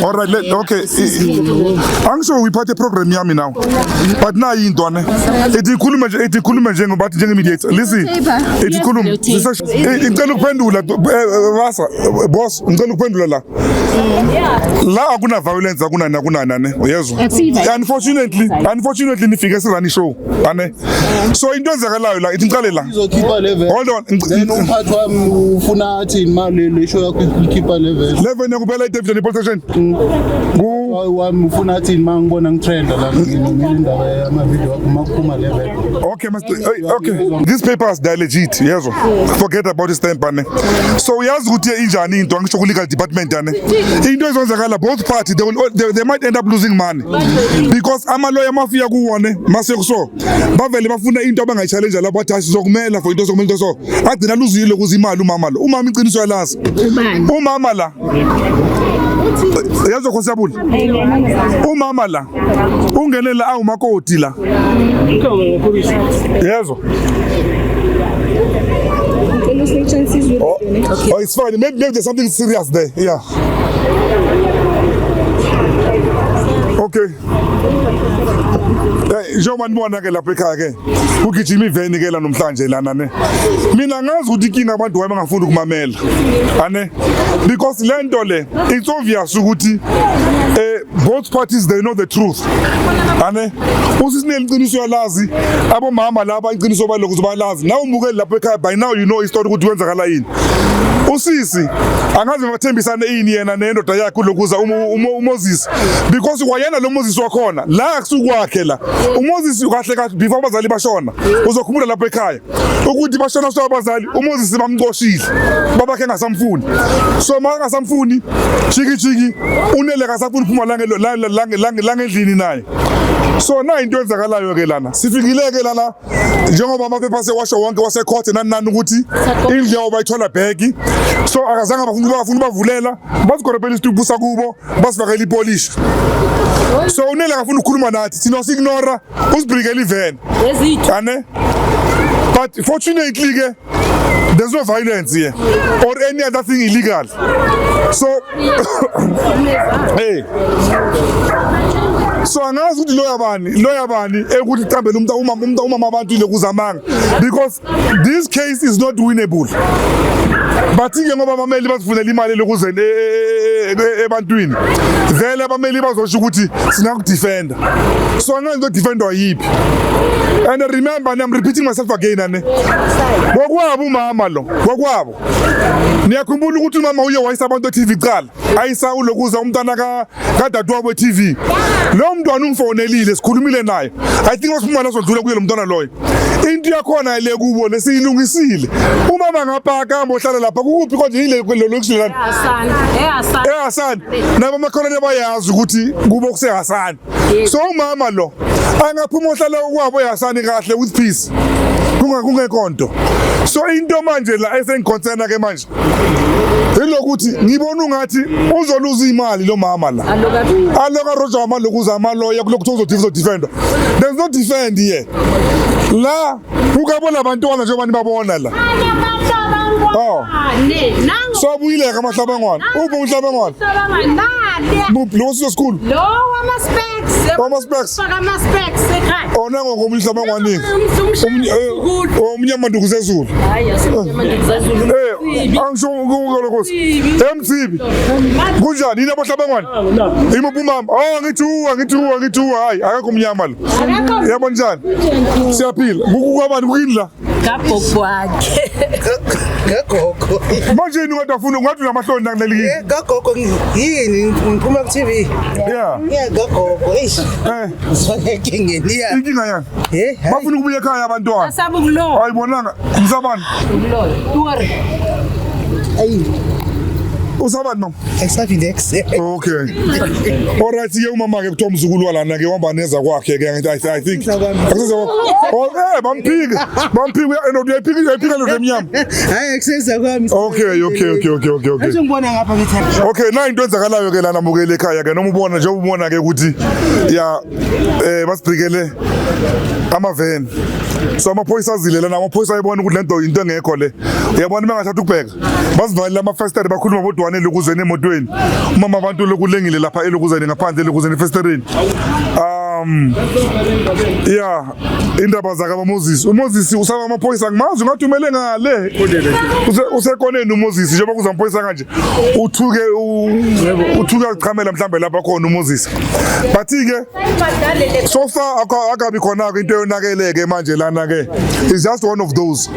All right, okay. Angisho uyiphathe program yami now. But na into ane. Ithi ikhuluma njengoba njenge-mediator. Listen. Ithi ikhuluma. Ngicela ukuphendula boss, ngicela ukuphendula la. La akuna violence akunana ne uyezwa. Unfortunately nifike esirani show ane. So into enzakalayo la ithi ngiqale la. Hold on.
Umphathi wami ufuna athi imali le show yakho ikhipha level.
Level yakubela iDavidson police station.
Wami ufuna athi ima ngibona ngitrenda la ngindaba yama video wakho makuphuma level.
Okay, this paper is legit uyezwa. Forget about this stamp ane. So uyazi ukuthi injani into angisho ku legal department ane. Into ezenzakala both parties they might end up losing money because ama lawyer mafia kuwone mase kuso bavele bafuna into abangayichallenge lapho bathi sizokumela for into sokumela so agcina luzile ukuze imali umama lo umama iqiniso yalazi umama la yazo khosiyabula umama la ungenela awumakoti la yazo. Oh, it's fine. Maybe there's something serious there. Yeah. Okay. Njengoba nibona ke lapha ekhaya ke ugijima iveni ke la namhlanje lana ne mina ngazi ukuthi inkinga abantu wayebangafuni ukumamela ane because lento le it's obvious ukuthi both parties they know the truth ane usisineli iqiniso yalazi abomama laba iqiniso balokuthi balazi nawe umukeli lapha ekhaya by now you know istory ukuthi wenzakala yini usisi angaze bathembisane yini yena nendoda yakhe lokuza uMoses because wayena lo Moses wakhona la akusukwakhe la uMoses kahle kahle before abazali bashona uzokhumbula lapha ekhaya ukuthi bashona so abazali uMoses bamqoshile babakhe ngasamfuni so maka ngasamfuni chiki unele kasafuni uphuma la ngendlini naye So na into enzakalayo ke lana sifikile ke lana njengoba amaphepha sewasho wonke wase court nani ukuthi indleyo bayithola back so akazange bafuna bavulela bazikorebela isitubusa kubo basifakela ipolish so unele akafuna ukukhuluma nathi thina signora usibhrikela ivan ane but fortunately ke there's no violence here or any other thing illegal so hey so angazi ukuthi lawyer bani ekuthi icambele umama abantu ile kuzamanga because this case is not winnable but ke ngoba abameli basifunela imali lokuze ebantwini vele abameli bazosho ukuthi singakudefenda so angazi into defender yipi and remember I'm repeating myself again ane ngokwabo umama lo ngokwabo niyakhumbula ukuthi umama uye wayisa abantu TV qala ayisa ulokuza umntana kadadewabo TV lo mntwana umfonelile sikhulumile naye I think wasifumana sodlula kuye lo mntwana loyo into yakhona le kubo lesiyilungisile umama ngapaka ambohlala lapha kuphi konje ile lokusilana eHasan nabo makhona bayazi ukuthi kubo kuseHasan so umama lo angaphuma ohlala kwabo eHasan kahle with peace kungekonto so into manje la esengiconcern ke manje ilokuthi ngibona ungathi uzoluza imali lo mama la aloka Roger malokuza amaloya kulokho uzodefender there's no defend here la ukabona abantwana nje bani babona la oh so buyile ka mahlabangwana ubu uhlabangwana lo school
lo ama specs
ekhaya ona ngokumhlabangwana umnyama ndukuzezulu
hayi asinyama ndukuzezulu
angisho ngokolokhosi emtsibi kunjani yini abahlabangwana imuphi umama ngithi hayi akakho umnyama lo yabona njani siyaphila kukwabani kuyindla
gagogo wakhe
gagogo
manje ni ngadafuna ngathi namahloni nakuleli
gagogo yini ngiphuma ku TV gagogo sifake ngeniya
inkinga yani bafuna ukubuya ekhaya abantwana
asabu kulo
ayibonanga msabani
kulo tuwari
ayi
usabani mama
esafidex
okay alright ye umama ke kuthiwa umzukulu walana ke wamba neza kwakhe ke I think okay bamphika eno uyayiphika lo remnyama
hayi eksesa kwami
okay
athi ngibona ngapha ngithi
okay na into enzakalayo ke lana mukele ekhaya ke noma ubona nje ubona ke ukuthi ya basibhikele amaven so amaphoyisa azile lana amaphoyisa ayibona ukuthi lento into engekho le uyabona bengathatha ukubheka basivalile amafesteri bakhuluma bodwane lokuzene emotweni umama abantu lokulengile lapha elokuzene ngaphandle lokuzene efestereni yeah indaba zaka Moses usaba amaphoyisa ngimazi ngathumele ngale usekoneni uMoses njengoba kuzamphoyisa kanje uthuke aqhamela mhlambe lapha khona uMoses but ke so far akabi khona into yonakeleke manje lana ke it's just one of those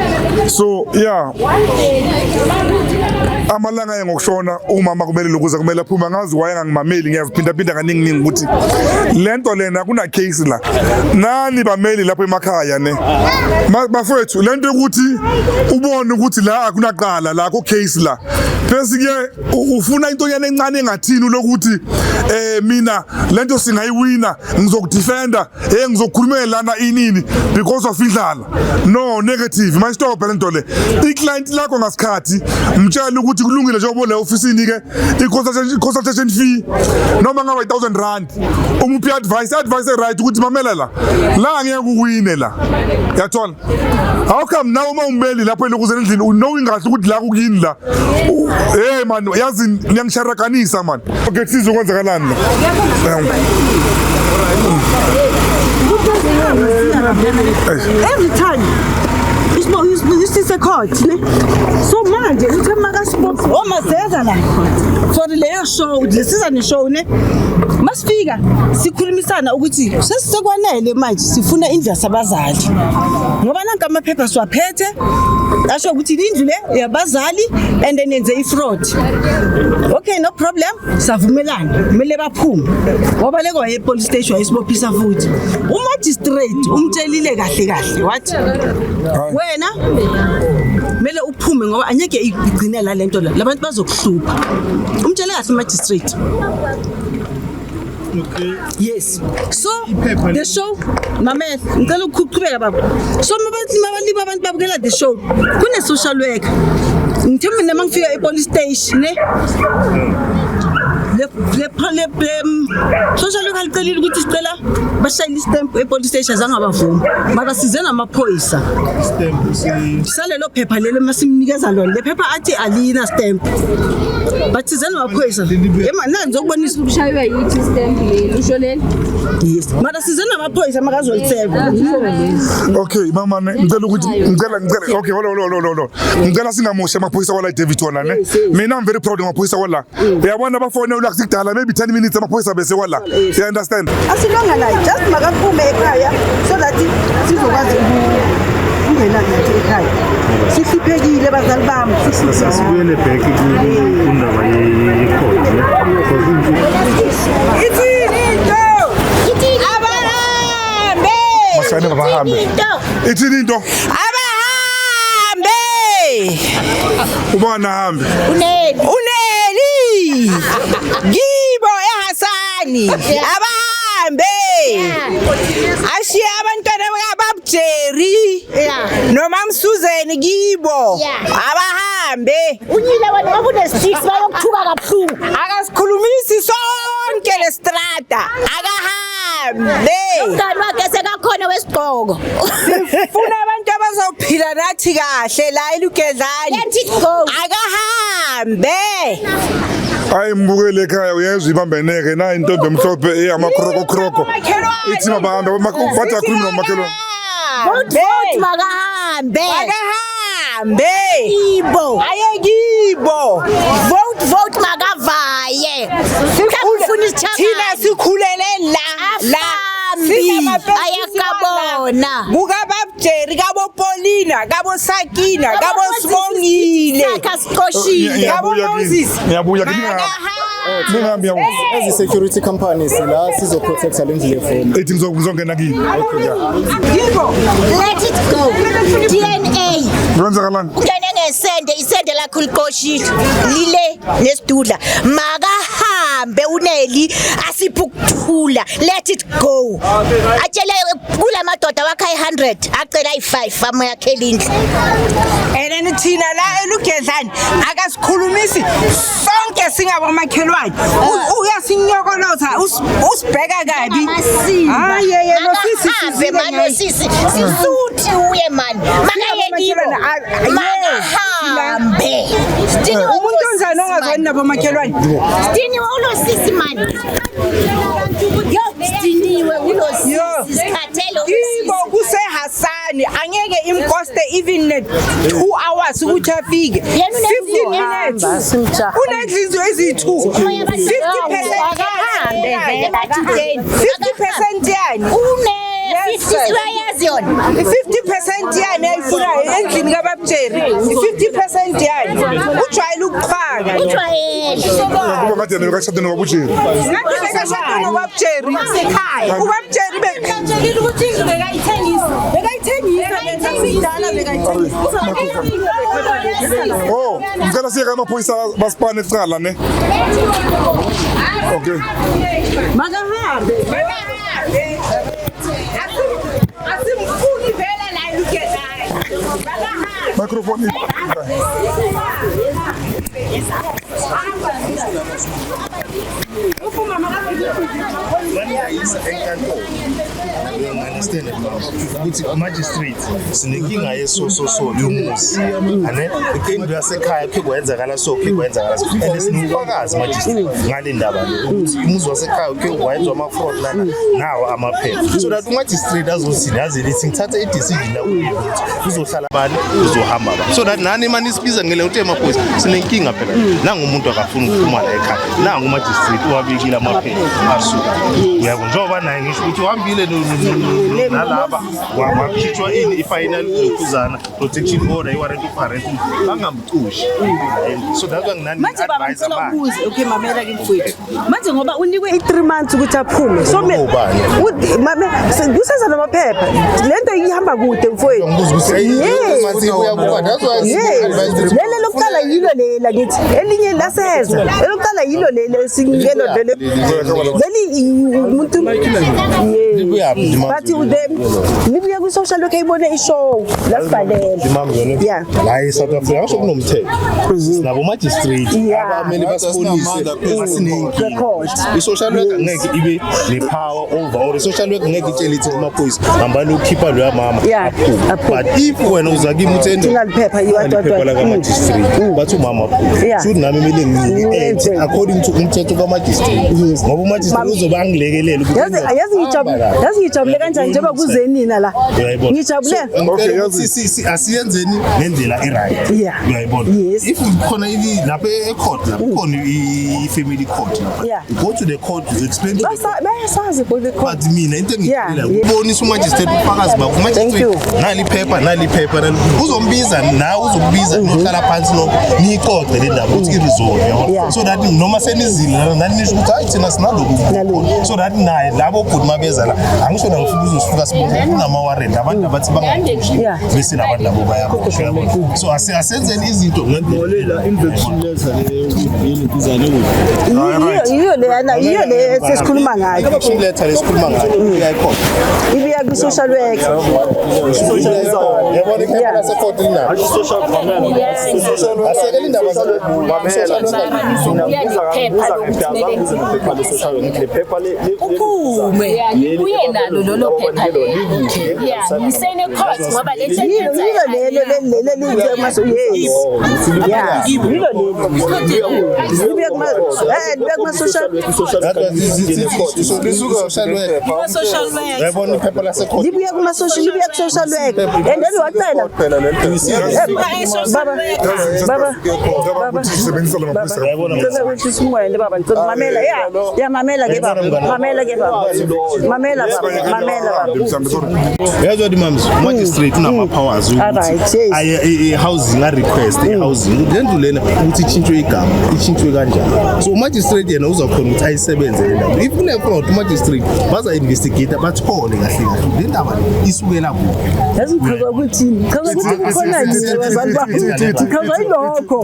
so yeah amalanga yengokushona umama kumele lokuza kumele aphuma ngazi wayengangimameli ngiyaziphinda kaningi ukuthi lento lena kuna case la nani bameli lapha emakhaya ne bafethu lento ukuthi ubone ukuthi la akunaqala la ko case la bese ke ufuna into yana encane engathini lokuthi mina lento singayiwina ngizokudefenda ngizokhulumela lana inini because of indlala no negative my stop lento le iclient lakho ngasikhathi mtshela ukuthi kulungile njengoba le officeini ke i-consultation fee noma ngaba 1000 rand umuphi advice right ukuthi mamela la ngeke ukuwine la yathola how come now uma umbeli lapho elokuze endlini knowing kahle ukuthi la kuyini la hey man yazi ngiyangisharakanisa man okay sizokwenzakalani la
every time isise court ne so manje uthe makasipho omazeza la for leyo show lesiza ne show ne masifika sikhulumisana ukuthi sesisekwanele manje sifuna indlu sabazali ngoba nanka amaphepha siwaphethe asho ukuthi indlu le yabazali and then enze ifraud okay no problem savumelana kumele baphume ngoba leko epolice station isibophisa futhi umagistrate umtshelile kahle wathi wena mele uphume ngoba anyeke igcine la lento la labantu bazokuhlupha umtshele kahle magistrate Yes. So the show mamela ngicela ukuqhubeka baba. So mabali abantu babukela the show. Kune social worker. Ngithemba nama ngifika e-police station ne. Le social worker licelile ukuthi sicela bashayile istamp e-police station zangabavuma. Mara sizena amaphoyisa.
Stamp
Salelo phepha lelo masimnikeza lona. Le phepha athi alina stamp. But sizena amaphoyisa. Ema nanzo ukubonisa
Kushaywa yithi stamp leli usho leli.
Yes. Mara sizena amaphoyisa makazolitseva.
Okay mama ngicela ukuthi ngicela okay hold. Ngicela singamosha amaphoyisa wala David wala ne. Mina I'm very proud of amaphoyisa wala. Uyabona bafone ulakudala maybe 10 minutes amaphoyisa bese wala. You understand?
Asilonga la just makaphume ekhaya so that sizokwazi ukungena nathi ekhaya. Sihliphekile bazali bami.
Sasibuyele back kundaba yekhona
Ithini into?
Abahambe.
Ubona hambe.
Uneli. Gibo eHasani. Abahambe. Ashiya abantwana bakaBabjeri. Noma Msuzeni Gibo. Abahambe.
Unyile wena babune sticks bayokuthuka kabuhlungu.
Akasikhulumisi sonke lestrata. Akahambe.
Umngani wakhe sekakhona wesigqoko.
Sifuna abantu abazophila nathi kahle la eLugedlani.
Let it go.
Akahambe.
Hayi mbukele ekhaya uyezwa ibambeneke na intombi emhlophe eyamakroko. Ithi mabahambe bathi akhuluma nomakhelwane.
Vote makahambe.
Makahambe.
Ibo.
Ayekibo.
Vote makavaye.
Thina sikhulele la.
Ayakabona.
KukaBabjeri, kaboPaulina, kaboSakina, kaboSibongile.
KaboMoses. Ngiyabuya
as security companies la sizo protect alendle phone.
Ethi ngizongena kini.
Let it go. DNA.
Kwenzakalani?
Ungene isende lakho likoshile. Lile nesidudla. Makahambe uneli asiphukuthula. Let it go. Atshele kula madoda wakha 100 acela i5 amayakhe indle.
And thina la eLugedlani akasikhulumisi sonke singabomakhelwane. Uyasinyokolotha usibheka kabi. Hayi yena
sisi sisuthi uye man. Makayekibo. Makahambe.
Umuntu onjani ongazwani nabomakhelwane?
Stiniwe ulosisi man. Yo stiniwe ulosisi sikhathelo.
Ibo kuseHasani angeke imkoste even 2 hours ukuthi afike. 15 minutes. Unedlinzo ezi2. 50% yani.
Une 50 wayazi yona.
50% yani ayifuna endlini kaBabjeri. 50% yani. Ujwayele ukuqhaka.
Ujwayele.
Kuba kade nekashade noBabjeri.
Ngathi bekashade noBabjeri ekhaya. uBabjeri bekhanjelile ukuthi indlu bekayithengisa sidala bekayithengisa.
Oh, ngicela siyeke amaphoyisa basipane ecala ne. Okay.
Makahambe. Asimfuni vela la eLugedlani. Makahambe.
Microphone.
ukuthi magistrate sinenkinga yeso yomuzi ane into yasekhaya phi kwenzakala so phi kwenzakala and sinufakazi magistrate ngale ndaba ukuthi umuzi wasekhaya phi kwenzwa ama fraud lana nawo amaphepha so that magistrate azothini yazi lithi ngithatha i decision la ukuthi uzohlala bani uzohamba ba so that nani manje isibiza ngele uthi emaphoyisa sinenkinga phela nanga umuntu akafuna ukuphuma la ekhaya nanga magistrate wabikile amaphepha asuka uyabo njoba naye ngisho ukuthi uhambile nalaba wakhitshwa ini i-final ukuzana protection order i-warrant of arrest bangamcushi so that nginani
manje baba ngicela ukubuza okay mamela ke mfowethu manje ngoba unikwe i3 months ukuthi aphume so mame usenza namaphepha lento ihamba kude mfowethu
ngibuza ukuthi uyabuka that's why
lelo elokuqala yilo lela lithi elinye laseza elokuqala yilo lela singelo leli umuntu bathi libuye ku social worker ibone ishow lasibhalela yeah
la South Africa ngisho kunomthetho sinabo magistrate abamele basipolice
record
i-social worker ngeke ibe ne-power over or i-social worker ngeke itshele ithi amaphoyisa hambani ukukhipha loya mama but if wena uza kimi utheni
phepha
iwatatwa la ka-magistrate bathi umama should nami kumele ngini according to umthetho ka-magistrate ngoba umagistrate uzobe angilekelele
yazi ngijabule kanjani njengoba kuze nina la ngijabule
asiyenzeni ngendlela e-right uyayibona if khona lapha e-court lapha khona i-family court go to the court explain to
bayasazi the court
but mina into engiyicela ukubonisa umagistrate ubufakazi bakho umagistrate nali phepha uzombiza nawe uzokubiza nohlala phansi niyiqoqe le ndaba ukuthi i-resolve so that noma senizile nani nisho ukuthi hayi thina sinalokhu so that naye labo good mabeza la angisho ngifuna uzofika sibone kunama-warrant abantu abathi bangakushi bese labantu labo bayaboshwa so asenzeni izinto ngendlela
injection letter yini kuzane
iyo le sesikhuluma ngayo
injection letter lesikhuluma ngayo iyayikhona
ibiya ku social worker
yabona ikhaya lasecourt lina social asekela indaba
uphume uye nalo lolo phepha yisene court ngoba le
yazwa di mams magistrate unama powers ukuthi housing a request housing lento lena ukuthi itshintshwe igama itshintshwe kanjani so magistrate yena uzakhona ukuthi ayisebenze le ndaba if une fraud magistrate baza investigate bathole kahle le ndaba isukela kuphi
yazi ukhoza ukuthi khona ikhoza ilokho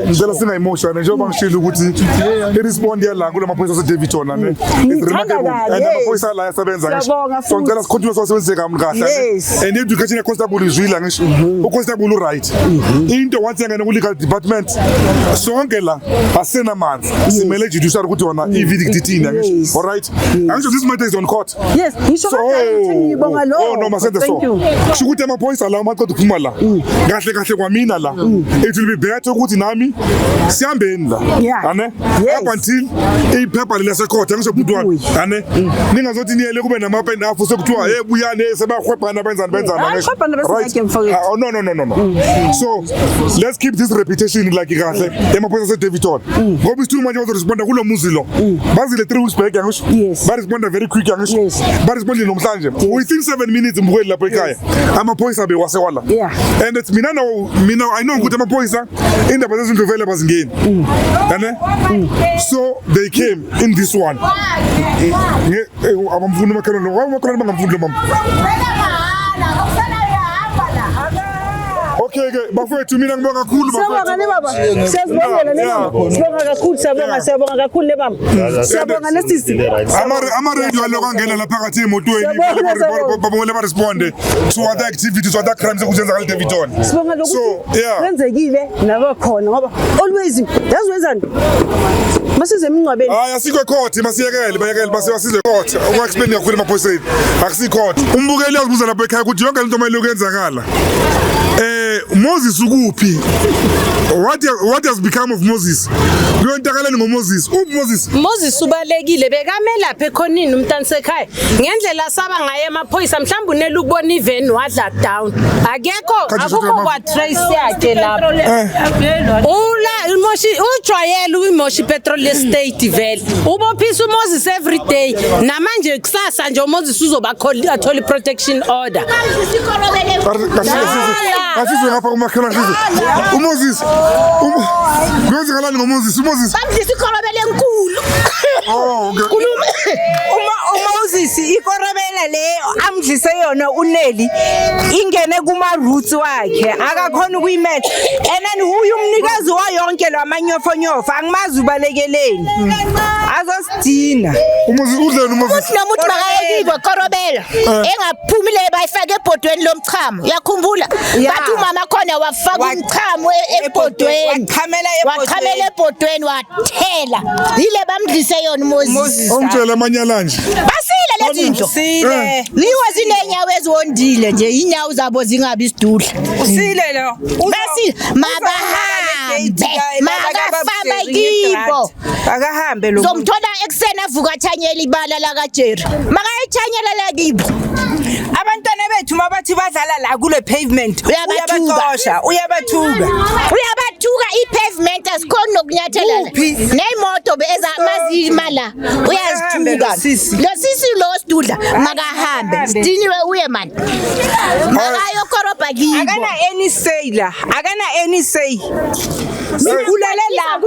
ngicela singa-emotion njengoba ngishilo ukuthi i-respond yala kula maphoyisa ase-Davidton and amaphoyisa la yasebenza so ngicela sikhontinue sawasebenzise kahle and education constable izwile ngisho uconstable uright into once engene ku-legal department sonke la asenamanzi simele judiciary ukuthi wona i-verdict ithini ngisho alright angisho this matter is on court
ngisho ngibonga lo
no masenze so kusho ukuthi amaphoyisa la maqeda ukuphuma la kahle kwamina la it will be better ukuthi nami sihambeni la ane up until iphepha lesecourt angisho bhuti wami ane ningazothi niyele kube namapeni afu sekuthiwa buyane sebahwebhana benzani right no so let's keep this reputation like kahle emaphoyisa ase-Davidton ngoba isithuku manje bazoresponda kulo muzi lo bazile 3 weeks back angisho baresponda very quick angisho baresponde namhlanje within 7 minutes mbukeli lapha ekhaya amaphoyisa bewasewala and it's mina I know ukuthi amaphoyisa indaba zezindlu vele bazingeni yane so they came in this one abamfundi amakhalwane bangamfundi mama okay bafowethu mina ngibonga kakhulu bafowethu
siyabonga ne baba siyabonga kakhulu ne baba siyabonga nesisi
ama-radio aloko angena la phakathi emotweni babongele baresponde to other activities to other crimes ekuzenzakala e-Davidton
sibonga lokuthi kwenzekile nabakhona ngoba always yazwenzani masize emingcwabeni
asikho ecourt bayekele basizwe court uku-explain kakhulu emaphoyiseni akusi-court umbukeli yazibuza lapha ekhaya ukuthi yonke lento mayele ukuyenzakala Moses ukuphi what has become of Moses kuyontakaleni ngoMoses
Moses ubalekile bekamela lapha ekhonini umntana sekhaya ngendlela saba ngaye amaphoyisa mhlawumbe unele ukubona even wadla down akukho kwa trace yakhe lapha imoshi ujwayele uimoshi petrol estate vele ubophisa uMoses every day namanje kusasa nje uMoses uzoba athola protection order
asizwe ngapha kumakhelwane uMoses kwenzakalani ngoMoses
bamdlisa ikorobele enkulu
uMoses ikorobela le amdlise yona uNeli ingene kuma roots wakhe akakhona ukuyimetha enani huyu umnikazi wayonke lwamanyofonyofo angimazi ubalekeleni azosidina
uMoses udleni uMoses
nomuntu makayekike korobela engaphumi le bayifake ebhodweni lomchamo uyakhumbula bathi umama khona wafaka umchamo ebhodweni waqhamela ebhodweni wathela yile bamdlise yona uMoses
ongitshela amanyala nje
basile lezinto liwa zinenyawo eziwondile nje inyawo zabo zingabi isidudla
usile lo
basi makafamba kibo
akahambe lo
zomthola ekseni avuka thanyela ibala la kaJerry makayithanyela la kibo
abantwana bethu mabathi badlala la kule pavement uyabathuka
ipavement asikhona nokunyathela neyimoto beza mazima la uyazithuka lo sisi lo sidudla makahambe sidiniwe uye man makayo koroba kibo
akana any say sikhulele la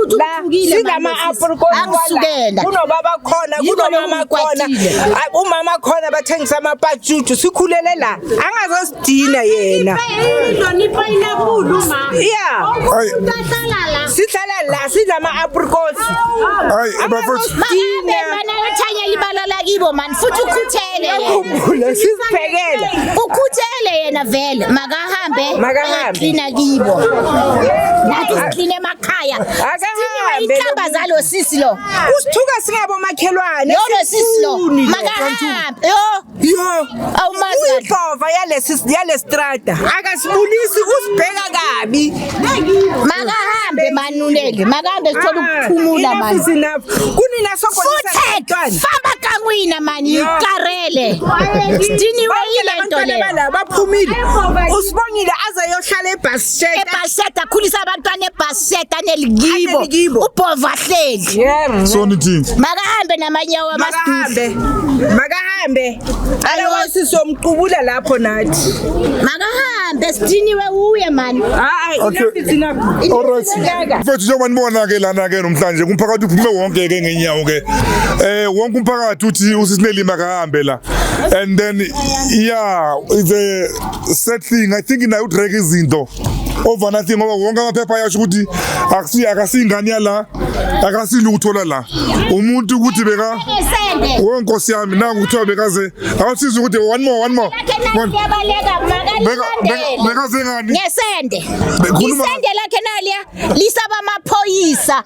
sidama apricot
angisukela
kunobaba khona kunomama khona umama khona bathengisa amapatshutshu sikhulele la angazosidina yena sihlala la sidama apricots
thanyela ibala la kibo man futhi ukhuthele
siziphekele
ukhuthele yena vele makahambe clean kibo nathi clean emakhaya
akahambe
ihlamba zalo sisi lo
usithuka singabo makhelwane
yolo sisi lo makahambe yo awumazi
uyibhova yale strata akasibulisi usibheka kabi
makahambe manunele makahambe sithola ukuphumula man
kunina sokolisa abantwana
famba kanwina man ikarele sidiniwe ilento le
baphumile usibongile azayohlala
ebhaseta khulisa abantwana ebhaseta neligibo ubhova hleli
so nithi
makahambe namanyawo
makahambe alawasi somqubula lapho nathi
makahambe sidiniwe uye man
alright mfethu njengoba nibona ke lana ke namhlanje kumphakathi uphume wonke ke ngenyawo ke wonke umphakathi uthi usisineli makahambe la and then it's a sad thing I think inayo drag izinto over nothing ngoba wonke amaphepha yasho ukuthi akasingani yala akasilutho la umuntu ukuthi beka wonkosi yami nangu kuthiwa bekaze awusiza ukuthi one more bekaze ngani
ngesende isende lakhe nalia lisaba amaphoyisa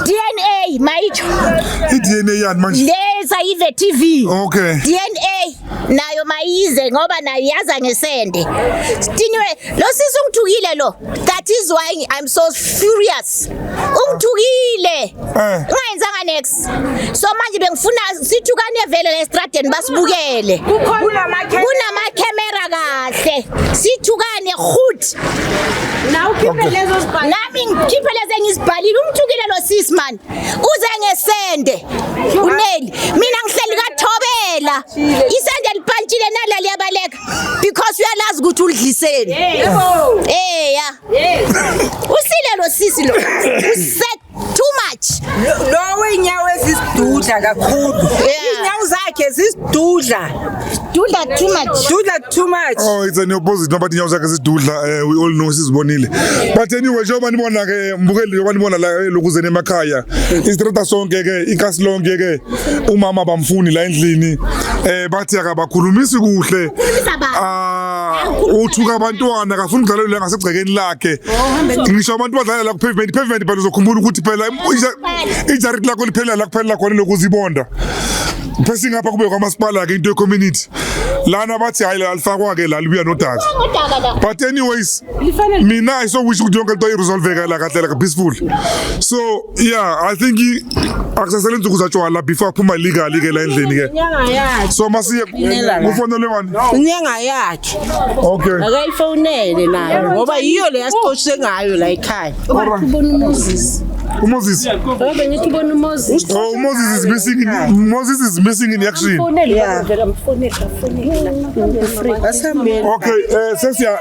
DNA mayitsho
iDNA yani manje
leza ive TV
okay
DNA nayo mayize ngoba nayo yaza ngesende sidiniwe lo sisi ungithukile lo that is why I'm so furious ungithukile ngayenzanga next so manje bengifuna sithukane vele lestraten basibukele kunama camera kahle sithukane gut
na ukhiphe lezo zibhali
nami ngikhiphe leze ngizibhalile umthukile lo sis man uze ngesende uNeli mina ngihleli kaThobela isende liphantshile nala liyabaleka because uyalazi ukuthi udliseni usile lo sisi lo uset too much
lo wenyawo ezisidudla kakhulu inyawo zakhe zisidudla too much
oh it's an opposite nobody inyawo zakhe zisidudla we all know sizibonile but anyway njengoba nibona ke mbukeli njengoba nibona la lokuzene emakhaya istrata sonke ke ikasi lonke ke umama bamfuni la endlini bathi akabakhulumisi kuhle uthuka abantwana akafuna ukudlalela ngasegcekeni lakhe ngisho abantu badlala la ku pavement phela uzokhumbula ukuthi phela ijarit lakho liphela la kuphela khona lokuzibonda phesi ngapha kube kwamasipala ke into ye community lana bathi hayi alifakwa ke la libuya nodaka but anyways mina I so wish ukuthi yonke into iresolve ka la kahle la peaceful so yeah I think akusasele inzuku zatshwala before aphuma legally ke la endlini ke so masiye kufonele wani
inyanga yakhe
okay
akayifonele nayo ngoba yiyo le yasiqoshise ngayo la ekhaya
ubona uMoses
Moses. Oh, Moses is missing in action. Okay, Cecia,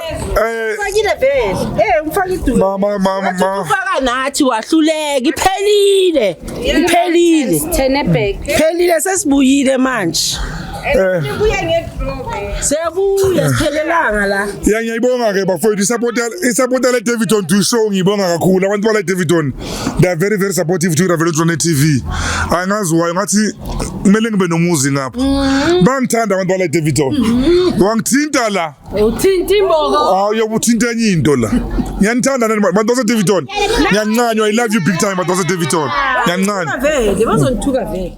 mama.
Ufaka nathi wahluleka iphelile. Iphelile sesibuyile manje. Sebuya siphelelanga la.
Ya ngiyayibonga ke bafowethu isupporter le Davidton to show ngiyibonga kakhulu abantu bala Davidton they are very very supportive to Revelation TV. Angazi why ngathi kumele ngibe nomuzi ngapha. Bangithanda abantu bala Davidton. Wangithinta la.
Uthinta imbogo.
Ah uyabuthinta enye into la. Ngiyanithanda abantu basa Davidton. Ngiyancanywa I love you big time abantu basa Davidton. Ngiyancanywa.
Vele bazonithuka vele.